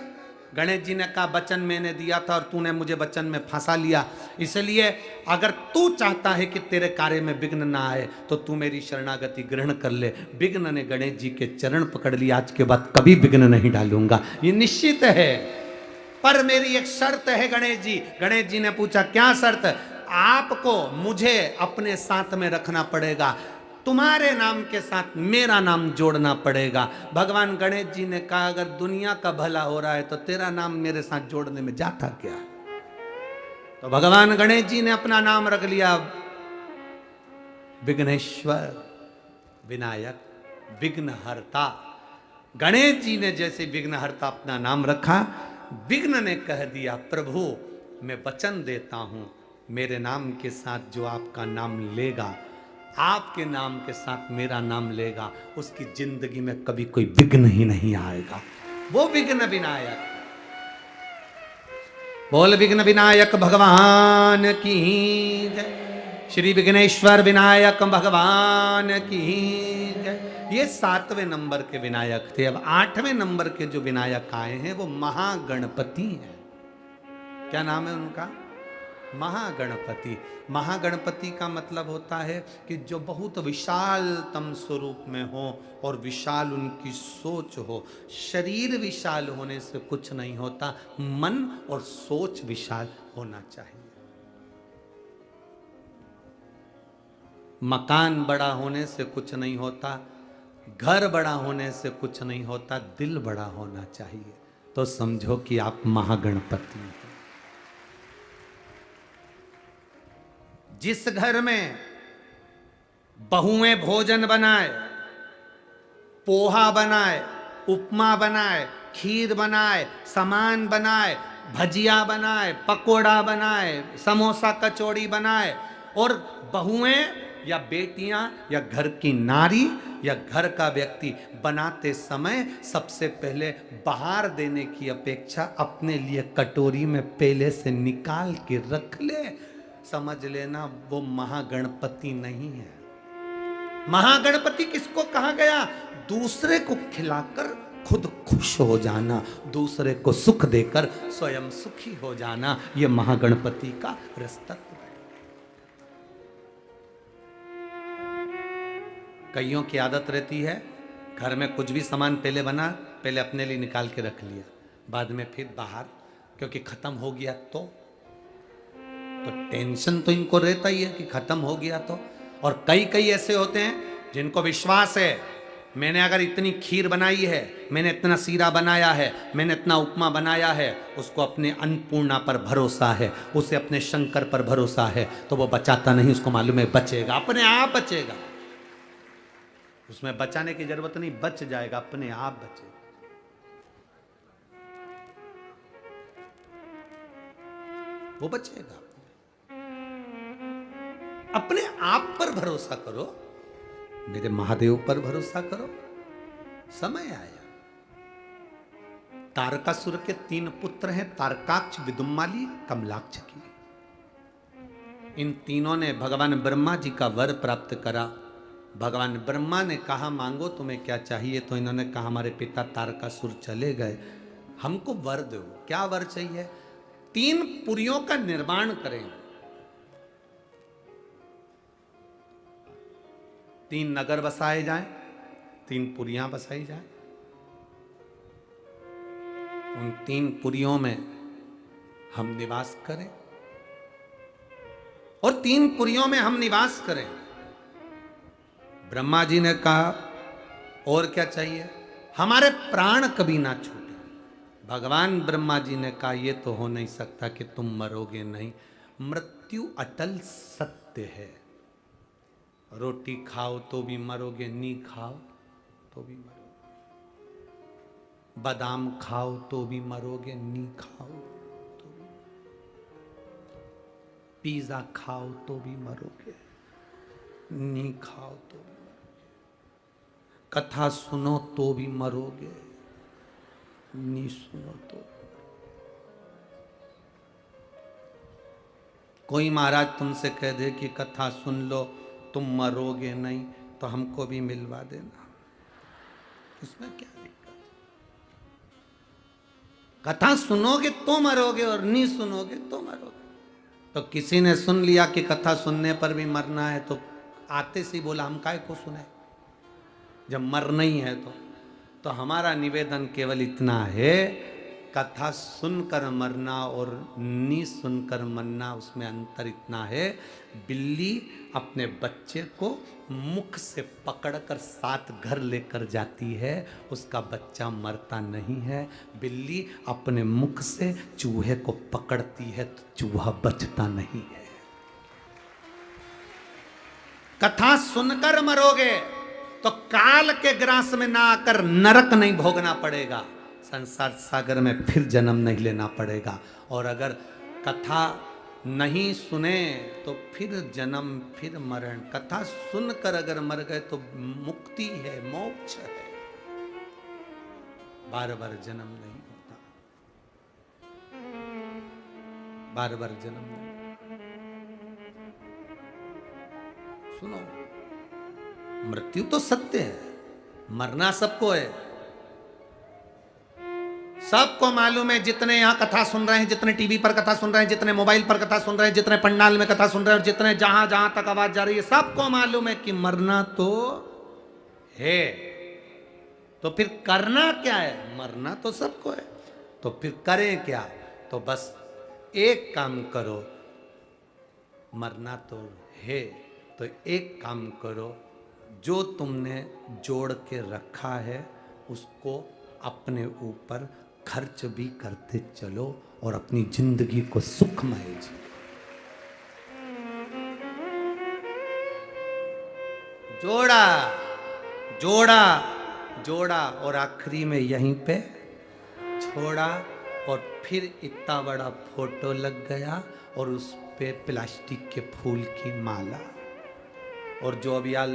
गणेश जी ने कहा वचन मैंने दिया था और तूने मुझे वचन में फंसा लिया, इसलिए अगर तू चाहता है कि तेरे कार्य में विघ्न ना आए तो तू मेरी शरणागति ग्रहण कर ले। विघ्न ने गणेश जी के चरण पकड़ लिया, आज के बाद कभी विघ्न नहीं डालूंगा, ये निश्चित है, पर मेरी एक शर्त है गणेश जी। गणेश जी ने पूछा क्या शर्त? आपको मुझे अपने साथ में रखना पड़ेगा, तुम्हारे नाम के साथ मेरा नाम जोड़ना पड़ेगा। भगवान गणेश जी ने कहा अगर दुनिया का भला हो रहा है तो तेरा नाम मेरे साथ जोड़ने में जाता क्या? तो भगवान गणेश जी ने अपना नाम रख लिया विघ्नेश्वर, विनायक, विघ्नहर्ता। गणेश जी ने जैसे विघ्नहर्ता अपना नाम रखा, विघ्न ने कह दिया प्रभु मैं वचन देता हूं मेरे नाम के साथ जो आपका नाम लेगा, आपके नाम के साथ मेरा नाम लेगा, उसकी जिंदगी में कभी कोई विघ्न ही नहीं आएगा। वो विघ्न विनायक, बोल विघ्न विनायक भगवान की जय, श्री विघ्नेश्वर विनायक भगवान की जय। ये 7वें नंबर के विनायक थे। अब 8वें नंबर के जो विनायक आए हैं वो महागणपति हैं। क्या नाम है उनका? महागणपति। महागणपति का मतलब होता है कि जो बहुत विशालतम स्वरूप में हो और विशाल उनकी सोच हो। शरीर विशाल होने से कुछ नहीं होता, मन और सोच विशाल होना चाहिए। मकान बड़ा होने से कुछ नहीं होता, घर बड़ा होने से कुछ नहीं होता, दिल बड़ा होना चाहिए। तो समझो कि आप महागणपति हैं। जिस घर में बहुएं भोजन बनाए, पोहा बनाए, उपमा बनाए, खीर बनाए, सामान बनाए, भजिया बनाए, पकोड़ा बनाए, समोसा कचौड़ी बनाए, और बहुएं या बेटियां या घर की नारी या घर का व्यक्ति बनाते समय सबसे पहले बाहर देने की अपेक्षा अपने लिए कटोरी में पहले से निकाल के रख ले, समझ लेना वो महागणपति नहीं है। महागणपति किसको कहा गया? दूसरे को खिलाकर खुद खुश हो जाना, दूसरे को सुख देकर स्वयं सुखी हो जाना, ये महागणपति का रस्तत्व है। कईयों की आदत रहती है घर में कुछ भी सामान पहले बना, पहले अपने लिए निकाल के रख लिया, बाद में फिर बाहर, क्योंकि खत्म हो गया तो टेंशन तो इनको रहता ही है कि खत्म हो गया तो। और कई ऐसे होते हैं जिनको विश्वास है मैंने अगर इतनी खीर बनाई है, मैंने इतना सीरा बनाया है, मैंने इतना उपमा बनाया है, उसको अपने अन्नपूर्णा पर भरोसा है, उसे अपने शंकर पर भरोसा है, तो वो बचाता नहीं, उसको मालूम है बचेगा, अपने आप बचेगा, उसमें बचाने की जरूरत नहीं, बच जाएगा, अपने आप बचेगा। वो बचेगा। अपने आप पर भरोसा करो, मेरे महादेव पर भरोसा करो, समय आया। तारकासुर के 3 पुत्र हैं, तारकाक्ष, विदुम्माली, कमलाक्ष की। इन तीनों ने भगवान ब्रह्मा जी का वर प्राप्त करा भगवान ब्रह्मा ने कहा मांगो तुम्हें क्या चाहिए, तो इन्होंने कहा हमारे पिता तारकासुर चले गए, हमको वर दो। क्या वर चाहिए? 3 पुरियों का निर्माण करें, 3 नगर बसाए जाएं, 3 पुरियां बसाई जाएं। उन 3 पुरियों में हम निवास करें और 3 पुरियों में हम निवास करें। ब्रह्मा जी ने कहा और क्या चाहिए? हमारे प्राण कभी ना छूटे। भगवान ब्रह्मा जी ने कहा यह तो हो नहीं सकता कि तुम मरोगे नहीं, मृत्यु अटल सत्य है। रोटी खाओ तो भी मरोगे, नी खाओ तो भी मरोगे, बादाम खाओ तो भी मरोगे, नी खाओ तो भी, पिज्जा खाओ तो भी मरोगे, नी खाओ तो भी मरोगे, कथा सुनो तो भी मरोगे, नी सुनो तो भी। कोई महाराज तुमसे कह दे कि कथा सुन लो तुम मरोगे नहीं, तो हमको भी मिलवा देना, इसमें क्या दिक्कत? कथा सुनोगे तो मरोगे और नहीं सुनोगे तो मरोगे। तो किसी ने सुन लिया कि कथा सुनने पर भी मरना है, तो आते से बोला हम काय को सुने जब मरना ही है। तो हमारा निवेदन केवल इतना है, कथा सुनकर मरना और नी सुनकर मरना, उसमें अंतर इतना है, बिल्ली अपने बच्चे को मुख से पकड़कर साथ घर लेकर जाती है, उसका बच्चा मरता नहीं है। बिल्ली अपने मुख से चूहे को पकड़ती है तो चूहा बचता नहीं है। कथा सुनकर मरोगे तो काल के ग्रास में ना आकर नरक नहीं भोगना पड़ेगा, संसार सागर में फिर जन्म नहीं लेना पड़ेगा। और अगर कथा नहीं सुने तो फिर जन्म फिर मरण। कथा सुनकर अगर मर गए तो मुक्ति है, मोक्ष है, बार बार जन्म नहीं होता, बार बार जन्म नहीं। सुनो, मृत्यु तो सत्य है, मरना सबको है, सबको मालूम है। जितने यहां कथा सुन रहे हैं, जितने टीवी पर कथा सुन रहे हैं, जितने मोबाइल पर कथा सुन रहे हैं, जितने पंडाल में कथा सुन रहे हैं, और जितने जहां जहां तक आवाज जा रही है, सबको मालूम है कि मरना तो है। तो फिर करना क्या है? मरना तो सबको है, तो फिर करें क्या? तो बस एक काम करो, मरना तो है तो एक काम करो, जो तुमने जोड़ के रखा है उसको अपने ऊपर खर्च भी करते चलो और अपनी जिंदगी को सुखमय जियो। जोड़ा जोड़ा जोड़ा और आखिरी में यहीं पे छोड़ा, और फिर इतना बड़ा फोटो लग गया और उस पे प्लास्टिक के फूल की माला। और जो अब यार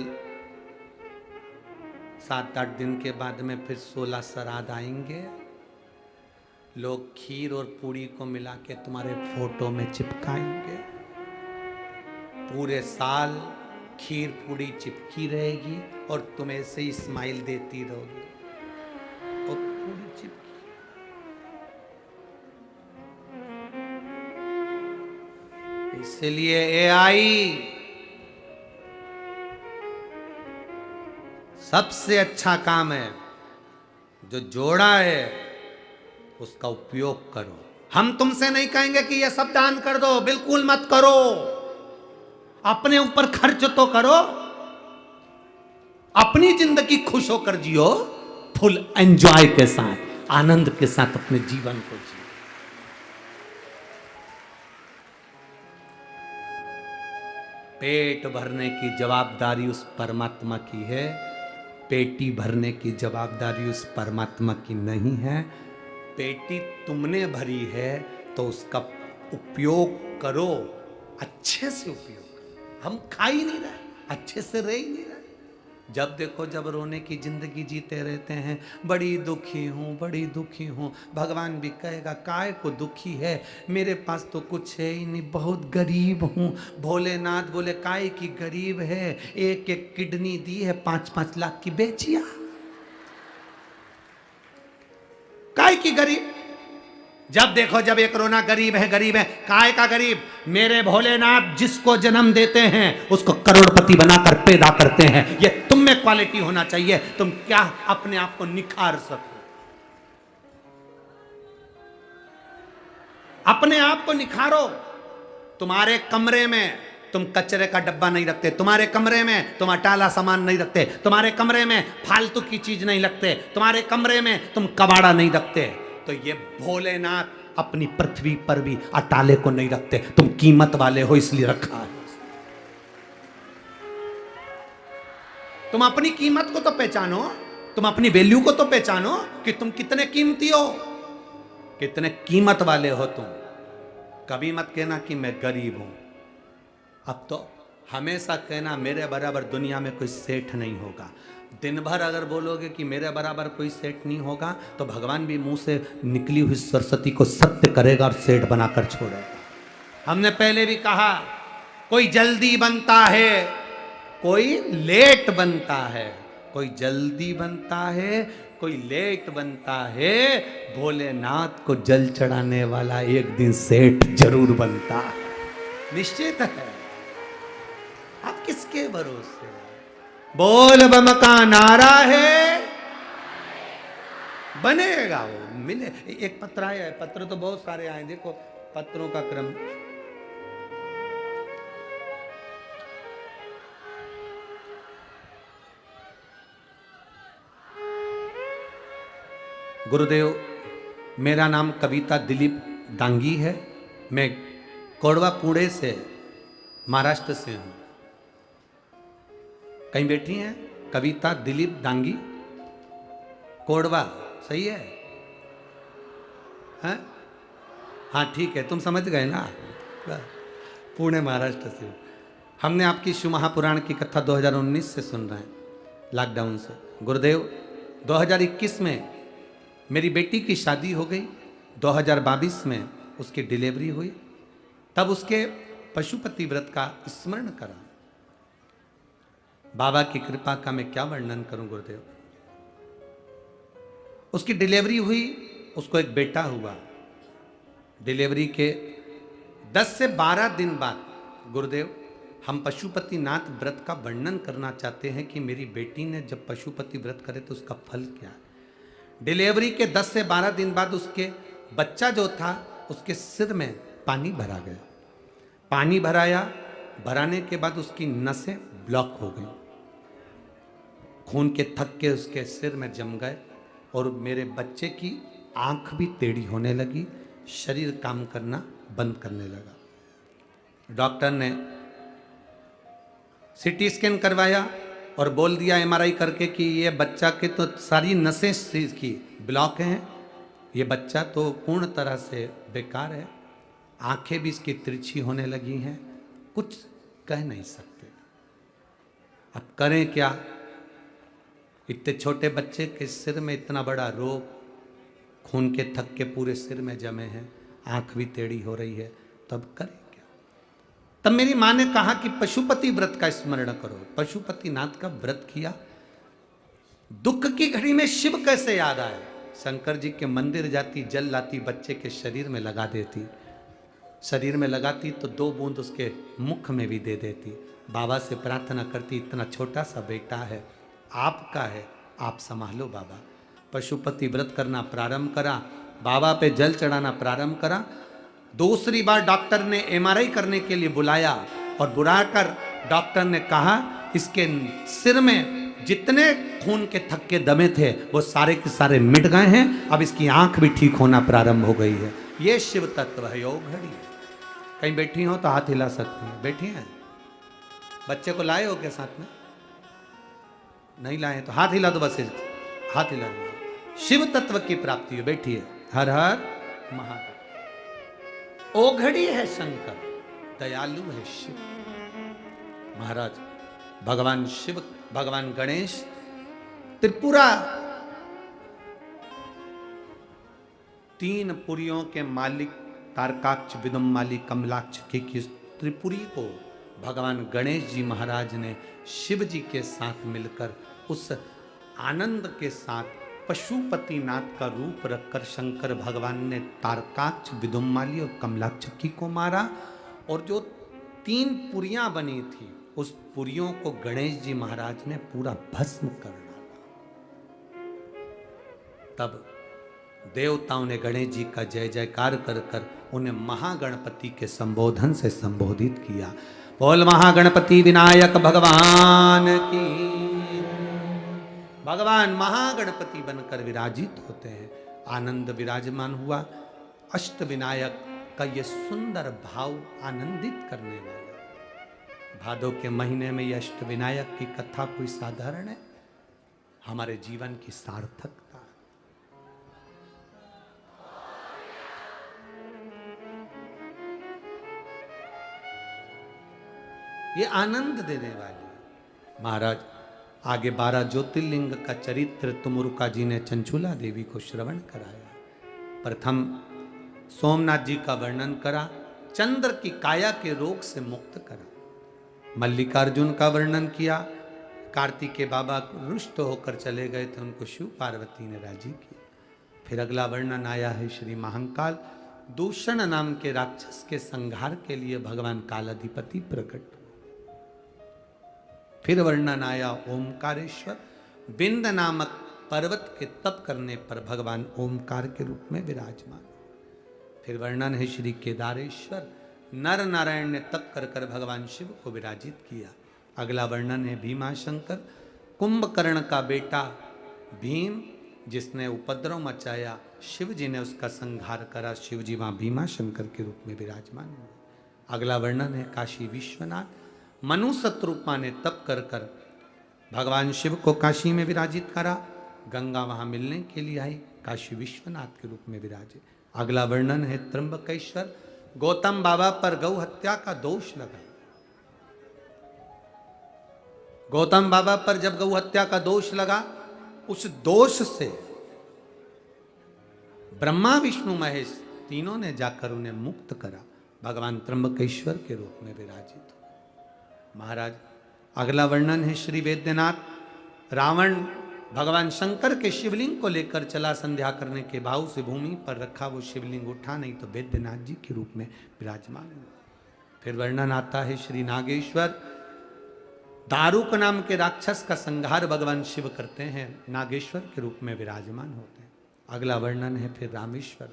7-8 दिन के बाद में फिर 16 श्राद्ध आएंगे, लोग खीर और पूड़ी को मिला के तुम्हारे फोटो में चिपकाएंगे। पूरे साल खीर पूड़ी चिपकी रहेगी और तुम ऐसे ही स्माइल देती रहोगी और पूड़ी चिपकी। इसलिए एआई सबसे अच्छा काम है, जो जोड़ा है उसका उपयोग करो। हम तुमसे नहीं कहेंगे कि यह सब दान कर दो, बिल्कुल मत करो, अपने ऊपर खर्च तो करो, अपनी जिंदगी खुश होकर जियो, फुल एंजॉय के साथ, आनंद के साथ अपने जीवन को जियो। पेट भरने की जवाबदारी उस परमात्मा की है, पेटी भरने की जवाबदारी उस परमात्मा की नहीं है। पेटी तुमने भरी है तो उसका उपयोग करो, अच्छे से उपयोग करो। हम खा ही नहीं रहे, अच्छे से रह ही नहीं रहे, जब देखो जब रोने की जिंदगी जीते रहते हैं, बड़ी दुखी हूँ बड़ी दुखी हूँ। भगवान भी कहेगा काय को दुखी है, मेरे पास तो कुछ है ही नहीं, बहुत गरीब हूँ। भोलेनाथ बोले काय की गरीब है, एक एक किडनी दी है, 5-5 लाख की बेचिया। काय की गरीब, जब देखो जब एक रोना गरीब है काय का गरीब। मेरे भोलेनाथ जिसको जन्म देते हैं उसको करोड़पति बनाकर पैदा करते हैं। ये तुम में क्वालिटी होना चाहिए, तुम क्या अपने आप को निखार सको, अपने आप को निखारो। तुम्हारे कमरे में तुम कचरे का डब्बा नहीं रखते, तुम्हारे कमरे में तुम अटाला सामान नहीं रखते, तुम्हारे कमरे में फालतू की चीज नहीं रखते, तुम्हारे कमरे में तुम कबाड़ा नहीं रखते। तो ये भोलेनाथ अपनी पृथ्वी पर भी अटाले को नहीं रखते, तुम कीमत वाले हो इसलिए रखा है। तुम अपनी कीमत को तो पहचानो, तुम अपनी वैल्यू को तो पहचानो कि तुम कितने कीमती हो, कितने कीमत वाले हो तुम। कभी मत कहना कि मैं गरीब हूं। अब तो हमेशा कहना मेरे बराबर दुनिया में कोई सेठ नहीं होगा। दिन भर अगर बोलोगे कि मेरे बराबर कोई सेठ नहीं होगा तो भगवान भी मुंह से निकली हुई सरस्वती को सत्य करेगा और सेठ बनाकर छोड़ेगा। हमने पहले भी कहा, कोई जल्दी बनता है कोई लेट बनता है, कोई जल्दी बनता है कोई लेट बनता है। भोलेनाथ को जल चढ़ाने वाला एक दिन सेठ जरूर बनता है, निश्चित है। आप किसके भरोसे? बोल बम का नारा है, बनेगा वो, मिले। एक पत्र आया है, पत्र तो बहुत सारे आए, देखो पत्रों का क्रम। गुरुदेव, मेरा नाम कविता दिलीप दांगी है, मैं कोडवा पुणे से महाराष्ट्र से हूं। कहीं बैठी हैं? कविता दिलीप दांगी, कोडवा, सही है? हैं? हाँ ठीक है, तुम समझ गए ना, पुणे महाराष्ट्र से। हमने आपकी शिव महापुराण की कथा 2019 से सुन रहे हैं, लॉकडाउन से। गुरुदेव, 2021 में मेरी बेटी की शादी हो गई, 2022 में उसकी डिलीवरी हुई, तब उसके पशुपति व्रत का स्मरण करा। बाबा की कृपा का मैं क्या वर्णन करूं गुरुदेव। उसकी डिलीवरी हुई, उसको एक बेटा हुआ। डिलीवरी के 10 से 12 दिन बाद गुरुदेव, हम पशुपति नाथ व्रत का वर्णन करना चाहते हैं कि मेरी बेटी ने जब पशुपति व्रत करे तो उसका फल क्या है। डिलीवरी के 10 से 12 दिन बाद उसके बच्चा जो था उसके सिर में पानी भरा गया। पानी भराया, भराने के बाद उसकी नसें ब्लॉक हो गई, खून के थक्के उसके सिर में जम गए और मेरे बच्चे की आंख भी टेढ़ी होने लगी, शरीर काम करना बंद करने लगा। डॉक्टर ने सीटी स्कैन करवाया और बोल दिया एमआरआई करके कि ये बच्चा के तो सारी नसें की ब्लॉक हैं, ये बच्चा तो पूर्ण तरह से बेकार है, आंखें भी इसकी तिरछी होने लगी हैं, कुछ कह नहीं सकते। अब करें क्या? इतने छोटे बच्चे के सिर में इतना बड़ा रोग, खून के थक्के पूरे सिर में जमे हैं, आंख भी टेढ़ी हो रही है, तब करें क्या? तब मेरी माँ ने कहा कि पशुपति व्रत का स्मरण करो। पशुपति नाथ का व्रत किया। दुख की घड़ी में शिव कैसे याद आए? शंकर जी के मंदिर जाती, जल लाती, बच्चे के शरीर में लगा देती, शरीर में लगाती तो 2 बूंद उसके मुख में भी दे देती। बाबा से प्रार्थना करती, इतना छोटा सा बेटा है, आपका है, आप संभालो बाबा। पशुपति व्रत करना प्रारंभ करा, बाबा पे जल चढ़ाना प्रारंभ करा। दूसरी बार डॉक्टर ने एमआरआई करने के लिए बुलाया और बुलाकर डॉक्टर ने कहा इसके सिर में जितने खून के थक्के दमे थे वो सारे के सारे मिट गए हैं, अब इसकी आंख भी ठीक होना प्रारंभ हो गई है। ये शिव तत्व है, योग घड़ी। कहीं बैठी हो तो हाथ हिला सकती हैं। बैठी हैं? बच्चे को लाए हो क्या साथ में? नहीं लाए तो हाथ हिला दो, बस हाथ हिला दो। शिव तत्व की प्राप्ति हो। बैठिए। हर हर महादेव। ओघड़ी है शंकर, दयालु है शिव। महाराज भगवान शिव भगवान गणेश त्रिपुरा 3 पुरियों के मालिक तारकाक्ष, विदुम्माली, कमलाक्ष की त्रिपुरी को भगवान गणेश जी महाराज ने शिव जी के साथ मिलकर उस आनंद के साथ पशुपतिनाथ का रूप रखकर शंकर भगवान ने तारकाक्ष, विदुम्माली और कमलाक्षकी को मारा। और जो 3 पुरियां बनी थी उस पुरियों को गणेश जी महाराज ने पूरा भस्म कर डाला। तब देवताओं ने गणेश जी का जय जयकार कर कर उन्हें महागणपति के संबोधन से संबोधित किया। बोल महागणपति विनायक भगवान की। भगवान महागणपति बनकर विराजित होते हैं, आनंद विराजमान हुआ। अष्ट विनायक का ये सुंदर भाव आनंदित करने वाला। भादों के महीने में यह अष्ट विनायक की कथा कोई साधारण है, हमारे जीवन की सार्थकता। ये आनंद देने वाली। महाराज आगे 12 ज्योतिर्लिंग का चरित्र तुमुरुका जी ने चंचुला देवी को श्रवण कराया। प्रथम सोमनाथ जी का वर्णन करा, चंद्र की काया के रोग से मुक्त करा। मल्लिकार्जुन का वर्णन किया, कार्तिकेय बाबा रुष्ट होकर चले गए थे, उनको शिव पार्वती ने राजी किया। फिर अगला वर्णन आया है श्री महाकाल, दूषण नाम के राक्षस के संहार के लिए भगवान कालाधिपति प्रकट। फिर वर्णन आया ओमकारेश्वर, बिंद नामक पर्वत के तप करने पर भगवान ओमकार के रूप में विराजमान। फिर वर्णन है श्री केदारेश्वर, नर नारायण ने तप कर कर भगवान शिव को विराजित किया। अगला वर्णन है भीमाशंकर, कुंभकर्ण का बेटा भीम जिसने उपद्रव मचाया, शिव जी ने उसका संहार करा, शिव जी वहां भीमाशंकर के रूप में विराजमान हुए। अगला वर्णन है काशी विश्वनाथ, मनु शत्रुपा ने तप कर कर भगवान शिव को काशी में विराजित करा, गंगा वहां मिलने के लिए आई, काशी विश्वनाथ के रूप में विराजे। अगला वर्णन है त्र्यंबकेश्वर, गौतम बाबा पर गौ हत्या का दोष लगा। गौतम बाबा पर जब गौ हत्या का दोष लगा, उस दोष से ब्रह्मा विष्णु महेश तीनों ने जाकर उन्हें मुक्त करा, भगवान त्र्यंबकेश्वर के रूप में विराजित। महाराज अगला वर्णन है श्री वैद्यनाथ, रावण भगवान शंकर के शिवलिंग को लेकर चला, संध्या करने के भाव से भूमि पर रखा, वो शिवलिंग उठा नहीं तो वैद्यनाथ जी के रूप में विराजमान हुआ। फिर वर्णन आता है श्री नागेश्वर, दारुक नाम के राक्षस का संहार भगवान शिव करते हैं, नागेश्वर के रूप में विराजमान होते हैं। अगला वर्णन है फिर रामेश्वर,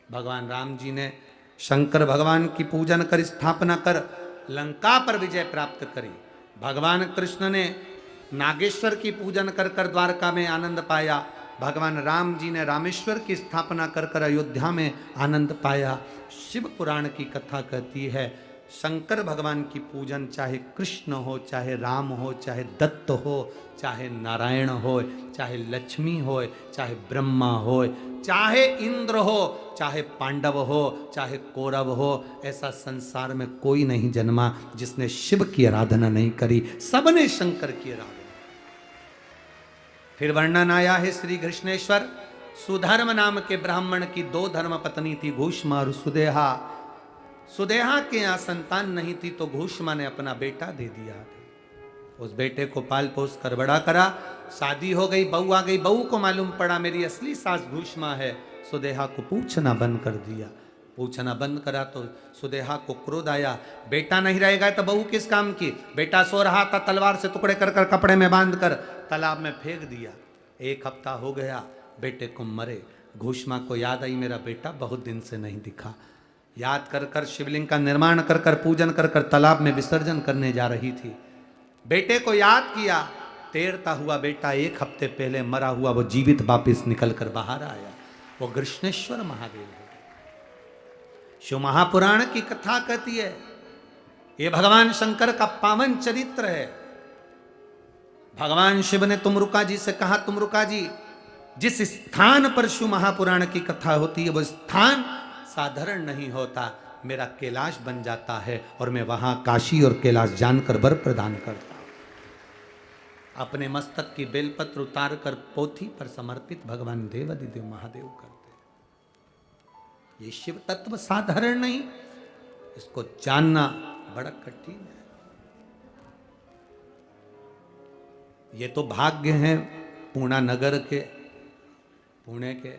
भगवान राम जी ने शंकर भगवान की पूजन कर स्थापना कर लंका पर विजय प्राप्त करी। भगवान कृष्ण ने नागेश्वर की पूजन कर कर द्वारका में आनंद पाया, भगवान राम जी ने रामेश्वर की स्थापना कर कर अयोध्या में आनंद पाया। शिव पुराण की कथा कहती है शंकर भगवान की पूजन चाहे कृष्ण हो, चाहे राम हो, चाहे दत्त हो, चाहे नारायण हो, चाहे लक्ष्मी हो, चाहे ब्रह्मा हो, चाहे इंद्र हो, चाहे पांडव हो, चाहे कौरव हो, ऐसा संसार में कोई नहीं जन्मा जिसने शिव की आराधना नहीं करी, सबने शंकर की आराधना। फिर वर्णन आया है श्री कृष्णेश्वर, सुधर्म नाम के ब्राह्मण की 2 धर्म पत्नी थी, घूष्मा और सुदेहा। सुदेहा के यहाँ संतान नहीं थी तो घूष्मा ने अपना बेटा दे दिया। उस बेटे को पाल पोस कर बड़ा करा, शादी हो गई, बहू आ गई, बहू को मालूम पड़ा मेरी असली सास घूष्मा है, सुदेहा को पूछना बंद कर दिया। पूछना बंद करा तो सुदेहा को क्रोध आया, बेटा नहीं रहेगा तो बहू किस काम की। बेटा सो रहा था, तलवार से टुकड़े कर कर कपड़े में बांध कर तालाब में फेंक दिया। 1 हफ्ता हो गया, बेटे को मरे। घूष्मा को याद आई मेरा बेटा बहुत दिन से नहीं दिखा। याद कर कर शिवलिंग का निर्माण कर कर पूजन कर कर तालाब में विसर्जन करने जा रही थी। बेटे को याद किया, तैरता हुआ बेटा 1 हफ्ते पहले मरा हुआ वो जीवित वापिस निकल कर बाहर आया, वो कृष्णेश्वर महादेव है। शिव महापुराण की कथा कहती है ये भगवान शंकर का पावन चरित्र है। भगवान शिव ने तुमरुका जी से कहा, तुमरुका जी जिस स्थान पर शिव महापुराण की कथा होती है वो स्थान साधारण नहीं होता, मेरा कैलाश बन जाता है और मैं वहां काशी और कैलाश जानकर वर प्रदान करता हूं। अपने मस्तक की बेलपत्र उतार कर पोथी पर समर्पित भगवान देवाधिदेव महादेव करते। ये शिव तत्व साधारण नहीं, इसको जानना बड़ा कठिन है। ये तो भाग्य है पूर्णा नगर के, पुणे के,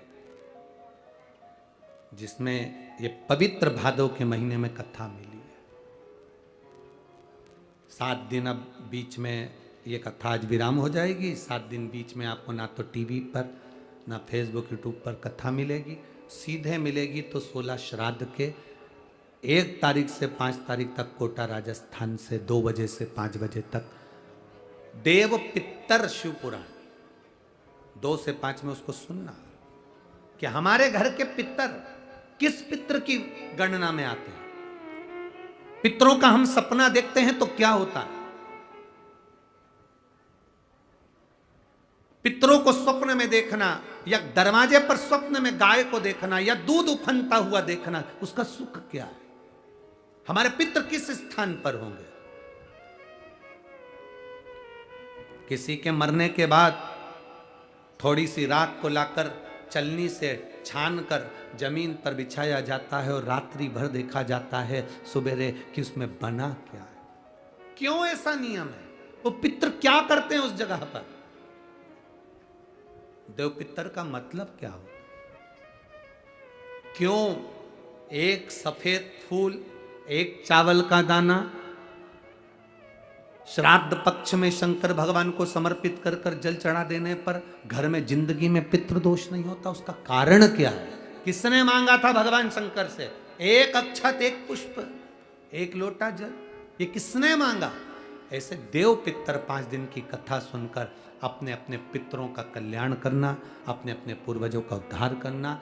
जिसमें ये पवित्र भादव के महीने में कथा मिली है। 7 दिन अब बीच में ये कथा आज विराम हो जाएगी। 7 दिन बीच में आपको ना तो टीवी पर ना फेसबुक यूट्यूब पर कथा मिलेगी, सीधे मिलेगी तो 16 श्राद्ध के 1 तारीख से 5 तारीख तक कोटा राजस्थान से 2 बजे से 5 बजे तक देव पितर शिव पुराण 2 से 5 में उसको सुनना कि हमारे घर के पितर किस पितर की गणना में आते हैं। पितरों का हम सपना देखते हैं तो क्या होता है। पितरों को स्वप्न में देखना या दरवाजे पर स्वप्न में गाय को देखना या दूध उफनता हुआ देखना, उसका सुख क्या है। हमारे पितर किस स्थान पर होंगे। किसी के मरने के बाद थोड़ी सी रात को लाकर चलनी से छान कर जमीन पर बिछाया जाता है और रात्रि भर देखा जाता है सुबेरे कि उसमें बना क्या है। क्यों ऐसा नियम है? वो पितर क्या करते हैं उस जगह पर। देव पितर का मतलब क्या होता है? क्यों एक सफेद फूल, एक चावल का दाना श्राद्ध पक्ष में शंकर भगवान को समर्पित कर कर जल चढ़ा देने पर घर में जिंदगी में पितृदोष नहीं होता? उसका कारण क्या है? किसने मांगा था भगवान शंकर से? 1 अक्षत, 1 पुष्प, 1 लोटा जल, ये किसने मांगा? ऐसे देव पितर 5 दिन की कथा सुनकर अपने अपने पितरों का कल्याण करना, अपने अपने पूर्वजों का उद्धार करना